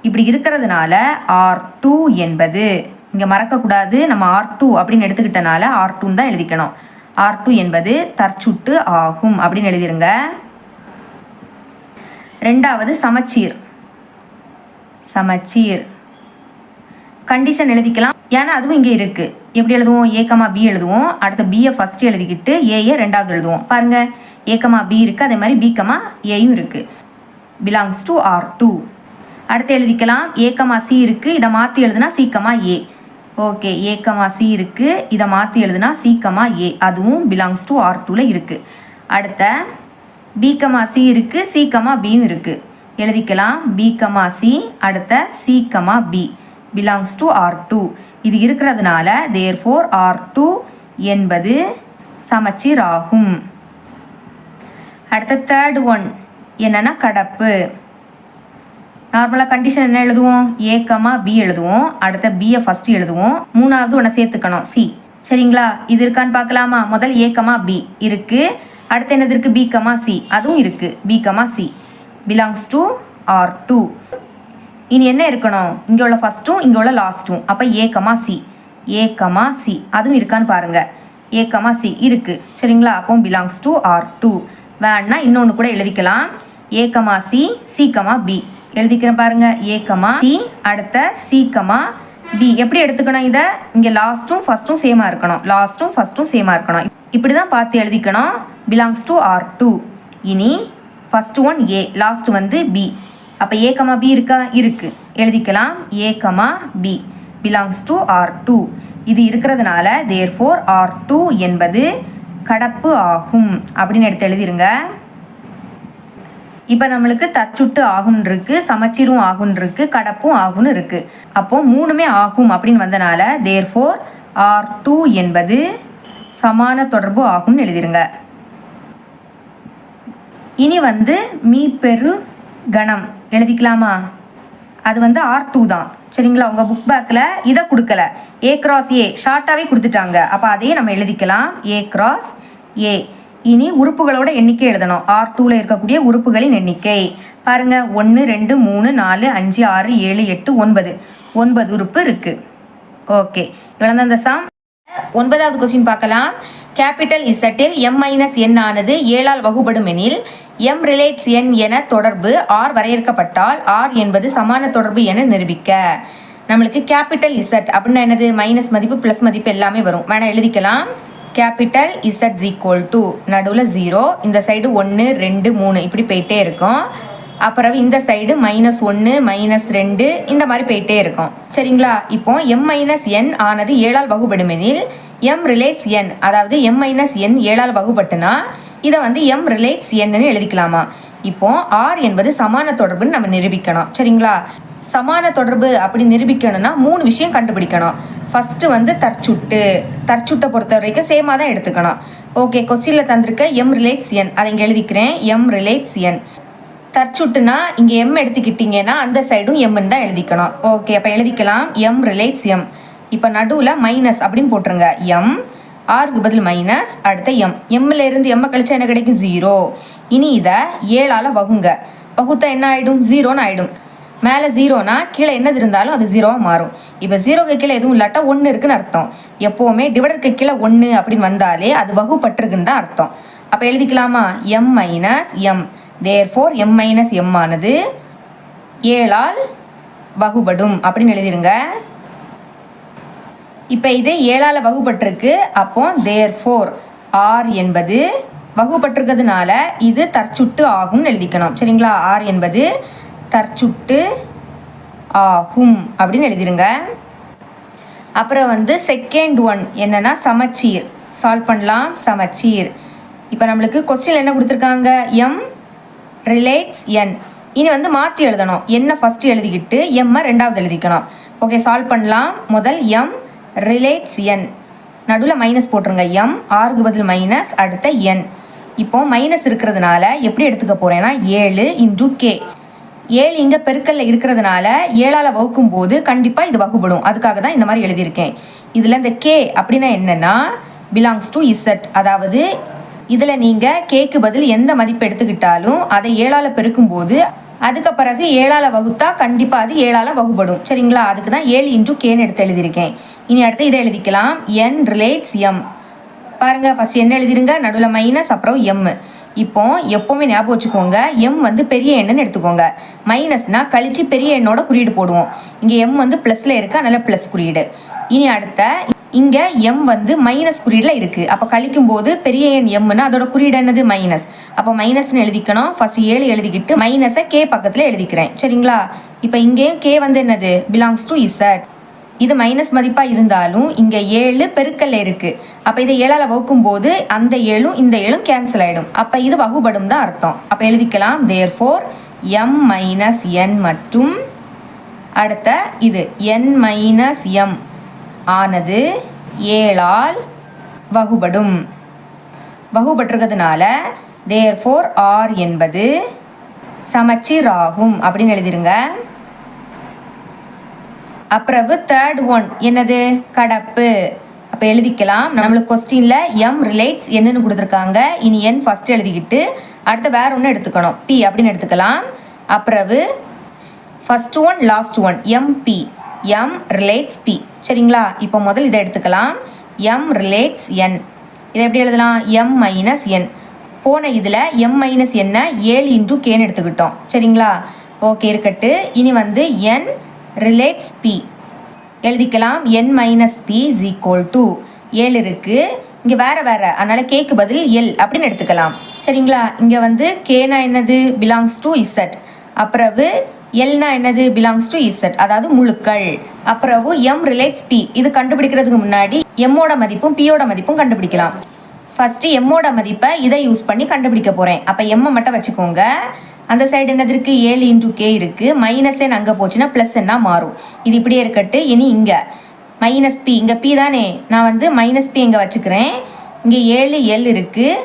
இப்படி இருக்கிறதுனால R2 என்பது, இங்கே மறக்கக்கூடாது, நம்ம R2 அப்படின்னு எடுத்துக்கிட்டனால R2 தான் எழுதிக்கணும். R2 என்பது தற்சுட்டு ஆகும் அப்படின்னு எழுதிருங்க. ரெண்டாவது சமச்சீர். சமச்சீர் கண்டிஷன் எழுதிக்கலாம். ஏன்னா அதுவும் இங்கே இருக்குது. எப்படி எழுதுவோம்? ஏ கமா பி எழுதுவோம். அடுத்து பியை ஃபஸ்ட்டு எழுதிக்கிட்டு ஏயை ரெண்டாவது எழுதுவோம். பாருங்கள், ஏ கமா பி இருக்குது, அதே மாதிரி பி கமா ஏயும் இருக்குது. Belongs to R2. அடுத்து எழுதிக்கலாம். ஏ கமா சி இருக்குது, இதை மாற்றி எழுதுனா சி கமா ஏ. ஓகே, ஏ கமா சி இருக்குது, இதை மாற்றி எழுதுனா சி கமா ஏ, அதுவும் பிலாங்ஸ் டு R2ல் இருக்குது. அடுத்த பி கமா சி இருக்குது, சி கமா பின்னு இருக்குது. எழுதிக்கலாம். பி கமா சி, அடுத்த C comma B belongs to R2. இது இருக்கிறதுனால தேர்ஃபோர் R2 என்பது சமச்சீர் ஆகும். அடுத்த தேர்ட் ஒன் என்னன்னா கடப்பு. நார்மலாக கண்டிஷன் என்ன எழுதுவோம்? ஏ கமா பி எழுதுவோம். அடுத்த பியை ஃபஸ்ட்டு எழுதுவோம். மூணாவது ஒன்று சேர்த்துக்கணும், சி. சரிங்களா? இது இருக்கான்னு பார்க்கலாமா? முதல் ஏ கமா பி இருக்குது. அடுத்து என்னது இருக்குது? பி கமா சி, அதுவும் இருக்குது. B comma C belongs to R2. இனி என்ன இருக்கணும்? இங்கே உள்ள ஃபஸ்ட்டும் இங்கே உள்ள லாஸ்ட்டும். அப்போ A comma C, A comma C அதுவும் இருக்கான்னு பாருங்கள். ஏ கமா சி இருக்குது. சரிங்களா? அப்போ பிலாங்ஸ் டு R2. வேணா இன்னொன்று கூட எழுதிக்கலாம். A comma C, C comma B எழுதிக்கிறேன் பாருங்க. ஏ கமா சி, அடுத்த சி கமா பி. எப்படி எடுத்துக்கணும் இதை? இங்கே லாஸ்ட்டும் ஃபஸ்ட்டும் சேமாக இருக்கணும். லாஸ்ட்டும் ஃபஸ்ட்டும் சேமாக இருக்கணும். இப்படி தான் பார்த்து எழுதிக்கணும். Belongs to R2. இனி ஃபஸ்ட் ஒன் ஏ, லாஸ்ட் வந்து பி. அப்போ ஏ கமா பி இருக்கா? இருக்குது. எழுதிக்கலாம். A comma B belongs to R2. இது இருக்கிறதுனால தேர்ஃபோர் R2 என்பது கடப்பு ஆகும் அப்படின்னு எடுத்து எழுதிருங்க. இப்போ நம்மளுக்கு தற்சுட்டு ஆகும்னு இருக்குது, சமச்சீரும் ஆகும்னு இருக்குது, கடப்பும் ஆகும்னு இருக்குது. அப்போது 3மே ஆகும் அப்படின்னு வந்தனால தேர்ஃபோர் R2 என்பது சமான தொடர்பு ஆகும்னு எழுதிருங்க. இனி வந்து மீப்பெரு கணம் எழுதிக்கலாமா? அது வந்து R2 தான். சரிங்களா? உங்கள் புக் பேக்கில் இதை கொடுக்கல, ஏ கிராஸ் ஏ ஷார்ட்டாகவே கொடுத்துட்டாங்க. அப்போ அதையே நம்ம எழுதிக்கலாம். ஏ கிராஸ் ஏ. இனி உறுப்புகளோட எண்ணிக்கை எழுதணும். R2ல் இருக்கக்கூடிய உறுப்புகளின் எண்ணிக்கை பாருங்கள். 1 2 3 4 5 6 7 8 9 9 உறுப்பு இருக்குது. ஓகே, இவ்வளோ தான் இந்த சம். 9வது கொஸ்டின் பார்க்கலாம். கேபிட்டல் இசட்டில் M-N ஆனது 7ஆல் வகுபடும் எனில் M ரிலேட்ஸ் N என தொடர்பு R வரையறுக்கப்பட்டால் R என்பது சமான தொடர்பு என நிரூபிக்க. நம்மளுக்கு கேபிட்டல் இசட் அப்படின்னா என்னது? மைனஸ் மதிப்பு ப்ளஸ் மதிப்பு எல்லாமே வரும். வேணா எழுதிக்கலாம். கேபிட்டல் இசட் ஈக்குவல் டு நடுவில் 0, இந்த சைடு 1 2 3 இப்படி போயிட்டே இருக்கும். அப்புறம் இந்த சைடு -1 -2 இந்த மாதிரி போயிட்டே இருக்கும். சரிங்களா? இப்போ M-N ஆனது 7ஆல் வகுபடுமெனில் M ரிலேட்ஸ் N, அதாவது M-N 7ஆல் வகுபட்டுனா இதை வந்து M ரிலேட்ஸ் Nன்னு எழுதிக்கலாமா? இப்போ R என்பது சமான தொடர்புன்னு நம்ம நிரூபிக்கணும். சரிங்களா? சமான தொடர்பு அப்படி நிரூபிக்கணும்னா 3 விஷயம் கண்டுபிடிக்கணும். ஃபஸ்ட்டு வந்து தற்சுட்டை பொறுத்த வரைக்கும் சேமாக தான் எடுத்துக்கணும். ஓகே, கொஸ்டினில் தந்திருக்க M ரிலேட்ஸ் N அதை இங்கே எழுதிக்கிறேன். M relates N. தற்சுட்டுனா இங்கே M எடுத்துக்கிட்டிங்கன்னா அந்த சைடும் Mன்னு தான் எழுதிக்கணும். ஓகே, அப்போ எழுதிக்கலாம். M relates M. இப்போ நடுவில் மைனஸ் அப்படின்னு போட்டுருங்க. M, ஆருக்கு பதில் மைனஸ், அடுத்த M. Mல இருந்து M கழிச்சா என்ன கிடைக்கும்? 0. இனி இதை 7ஆல் வகுங்க. வகுத்தா என்ன ஆகிடும்? 0ன்னு ஆகிடும். மேலே 0னா கீழே என்னது இருந்தாலும் அது 0வாக மாறும். இப்போ 0க்கு கீழே எதுவும் இல்லாட்டா 1 இருக்குன்னு அர்த்தம். எப்போவுமே டிவைடருக்கு கீழே 1 அப்படின்னு வந்தாலே அது வகுப்பட்டிருக்குன்னு தான் அர்த்தம். அப்போ எழுதிக்கலாமா? M-M. தேர்ஃபோர் M-M ஆனது 7ஆல் வகுபடும் அப்படின்னு எழுதிருங்க. இப்போ இது 7ஆல் வகுப்பட்டிருக்கு. அப்போ தேர்ஃபோர் R என்பது வகுப்பட்டிருக்கிறதுனால இது தற்சுட்டு ஆகும்னு எழுதிக்கணும். சரிங்களா? R என்பது தற்சுட்டு ஆகும் அப்படின்னு எழுதிருங்க. அப்புறம் வந்து செகண்ட் ஒன் என்னன்னா சமச்சீர். சால்வ் பண்ணலாம். சமச்சீர். இப்போ நம்மளுக்கு கொஸ்டின் என்ன கொடுத்துருக்காங்க? எம் ரிலேட்ஸ் என். இனி வந்து மாற்றி எழுதணும். என்ன ஃபஸ்ட்டு எழுதிக்கிட்டு எம்மை ரெண்டாவது எழுதிக்கணும். ஓகே, சால்வ் பண்ணலாம். முதல் எம் ரிலேட்ஸ் என், நடுவில் மைனஸ் போட்டுருங்க. எம் ஆறுக்கு பதில் மைனஸ், அடுத்த என். இப்போ மைனஸ் இருக்கிறதுனால எப்படி எடுத்துக்க போகிறேன்னா 7 இன்டூ கே. 7 இங்கே பெருக்கல்ல இருக்கிறதுனால 7ஆல் வகுக்கும் போது கண்டிப்பாக இது வகுப்படும். அதுக்காக தான் இந்த மாதிரி எழுதியிருக்கேன். இதில் இந்த கே அப்படின்னா என்னென்னா பிலாங்ஸ் டு இசட். அதாவது இதில் நீங்கள் கேக்கு பதில் எந்த மதிப்பு எடுத்துக்கிட்டாலும் அதை 7ஆல் பெருக்கும்போது அதுக்கு பிறகு 7ஆல் வகுத்தா கண்டிப்பாக அது 7ஆல் வகுப்படும். சரிங்களா? அதுக்கு தான் 7 இன்டூ கேன்னு எடுத்து எழுதியிருக்கேன். இனி அடுத்து இதை எழுதிக்கலாம். என் ரிலேட்ஸ் எம். பாருங்கள், ஃபஸ்ட் என்ன எழுதிருங்க, நடுவில் மைனஸ், அப்புறம் எம். இப்போ எப்போவுமே ஞாபகம் வச்சுக்கோங்க, எம் வந்து பெரிய எண்ணுன்னு எடுத்துக்கோங்க. மைனஸ்னால் கழித்து பெரிய எண்ணோட குறியீடு போடுவோம். இங்கே எம் வந்து ப்ளஸில் இருக்குது, அதனால் ப்ளஸ் குறியீடு. இனி அடுத்த இங்கே எம் வந்து மைனஸ் குறியீடில் இருக்குது. அப்போ கழிக்கும் போது பெரிய எண் எம்னா அதோட குறியீடு என்னது? மைனஸ். அப்போ மைனஸ்னு எழுதிக்கணும். ஃபர்ஸ்ட் 7 எழுதிக்கிட்டு மைனஸை கே பக்கத்தில் எழுதிக்கிறேன். சரிங்களா? இப்போ இங்கேயும் கே வந்து என்னது? Belongs to Z. இது மைனஸ் மதிப்பாக இருந்தாலும் இங்கே 7 பெருக்கல்ல இருக்குது. அப்போ இதை 7ஆல் வகுக்கும் போது அந்த 7ம் இந்த 7ம் கேன்சல் ஆகிடும். அப்போ இது வகுபடும் தான் அர்த்தம். அப்போ எழுதிக்கலாம். தேர்ஃபோர் எம் மைனஸ் என் மற்றும் அடுத்த இது என் மைனஸ் எம் ஆனது 7ஆல் வகுபடும். வகுபட்டிருக்கிறதுனால தேர்ஃபோர் ஆர் என்பது சமச்சீராகும் அப்படின்னு எழுதிருங்க. அப்புறம் தேர்ட் ஒன் என்னது? கடப்பு. அப்போ எழுதிக்கலாம். நம்மளுக்கு கொஸ்டினில் எம் ரிலேட்ஸ் என்னன்னு கொடுத்துருக்காங்க. இனி என் ஃபஸ்ட்டு எழுதிக்கிட்டு அடுத்த வேற ஒன்று எடுத்துக்கணும். பி அப்படின்னு எடுத்துக்கலாம். அப்புறம் first one last one M B. M relates B. சரிங்களா? இப்போ முதல் இதை எடுத்துக்கலாம். M relates N. இதை எப்படி எழுதலாம்? M minus N. போன இதில் எம் மைனஸ் என்ன 7 இன்டூ கேன்னு எடுத்துக்கிட்டோம். சரிங்களா? ஓகே, இருக்கட்டு. இனி வந்து என் ரிலேட்ஸ் பி எழுதிக்கலாம். N minus B is equal to 7 இருக்குது. இங்கே வேறு வேறு, அதனால் கேக்கு பதில் எல் அப்படின்னு எடுத்துக்கலாம். சரிங்களா? இங்கே வந்து கேனா என்னது? Belongs to Z. அப்புறவு எல்னா என்னது? பிலாங்ஸ் டு இசட், அதாவது முழுக்கள். அப்புறவு எம் ரிலேட்ஸ் பி. இது கண்டுபிடிக்கிறதுக்கு முன்னாடி எம்மோட மதிப்பும் பியோட மதிப்பும் கண்டுபிடிக்கலாம். ஃபஸ்ட்டு எம்மோட மதிப்பை இதை யூஸ் பண்ணி கண்டுபிடிக்க போகிறேன். அப்போ எம்மை மட்டும் வச்சுக்கோங்க. அந்த சைடு என்னது இருக்குது? 7 இன்டூ கே இருக்குது. மைனஸ் என் அங்கே போச்சுன்னா ப்ளஸ் என்ன மாறும். இது இப்படியே இருக்கட்டு. இனி இங்கே மைனஸ் பி, இங்கே பி தானே, நான் வந்து மைனஸ் பி இங்கே வச்சுக்கிறேன். இங்கே 7 எல் இருக்குது,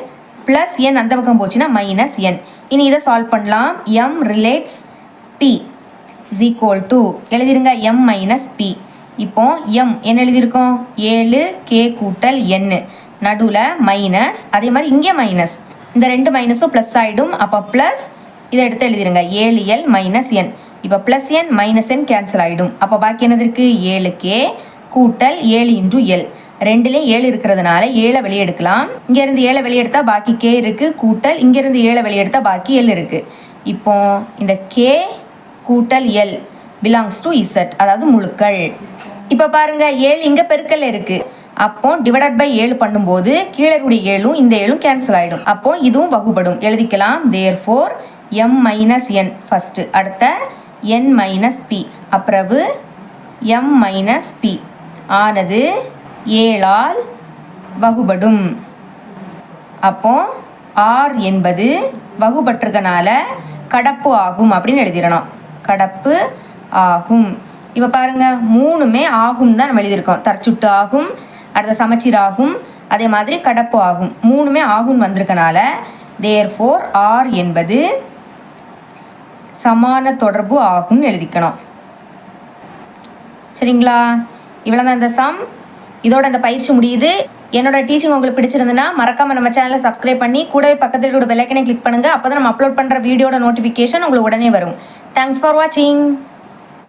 ப்ளஸ் என் அந்த பக்கம் போச்சுன்னா மைனஸ் என். இனி இதை சால்வ் பண்ணலாம். M relates B is equal to எழுதிருங்க எம் மைனஸ் பி. இப்போ எம் என்ன எழுதியிருக்கோம்? 7 கே கூட்டல் என், நடுவில் மைனஸ், அதே மாதிரி இங்கே மைனஸ். இந்த ரெண்டு மைனஸும் ப்ளஸ் ஆகிடும். அப்போ ப்ளஸ் இதை எடுத்து எழுதிருங்க 7L மைனஸ் என். இப்போ plus n minus n cancel ஆகிடும். அப்போ பாக்கி என்னது இருக்குது? 7K கூட்டல் 7 இன்டூ எல். ரெண்டுலேயும் 7 இருக்கிறதுனால 7 வெளியே எடுக்கலாம். இங்கேருந்து 7 வெளியே எடுத்தால் பாக்கி கே இருக்குது, கூட்டல் இங்கேருந்து 7 வெளியே எடுத்தால் பாக்கி எல் இருக்குது. இப்போ இந்த கே கூட்டல் எல் பிலாங்ஸ் டு இசட், அதாவது முழுக்கள். இப்போ பாருங்கள் 7 இங்கே பெருக்கல்ல இருக்குது. அப்போ டிவைடட் பை 7 பண்ணும்போது கீழே கூடிய 7ம் இந்த 7ம் கேன்சல் ஆகிடும். அப்போ இதுவும் வகுப்படும். எழுதிக்கலாம். Therefore M minus N first, அடுத்த என் மைனஸ் பி, அப்புறவு எம் மைனஸ் பி ஆனது 7ஆல் வகுபடும். அப்போ ஆர் என்பது வகுபட்டிருக்கனால கடப்பு ஆகும் அப்படின்னு எழுதிடணும். கடப்பு ஆகும். இப்போ பாருங்கள் மூணுமே ஆகும் தான் நம்ம எழுதியிருக்கோம். தற்சுட்டு ஆகும், அடுத்த சமச்சீர் ஆகும், அதே மாதிரி கடப்பு ஆகும். மூணுமே ஆகும் வந்திருக்கனால தேர்ஃபோர் ஆர் என்பது சமான தொடர்பு ஆகும்னு எழுதிக்கணும். சரிங்களா? இவ்வளோ தான் இந்த சம். இதோட இந்த பயிற்சி முடியுது. என்னோட டீச்சிங் உங்களுக்கு பிடிச்சிருந்துன்னா மறக்காமல் நம்ம சேனலை சப்ஸ்கிரைப் பண்ணி கூடவே பக்கத்தில் கூட பெல் ஐக்கனை கிளிக் பண்ணுங்கள். அப்போ தான் நம்ம அப்லோட் பண்ணுற வீடியோட நோட்டிஃபிகேஷன் உங்களுக்கு உடனே வரும். தேங்க்ஸ் ஃபார் வாட்சிங்.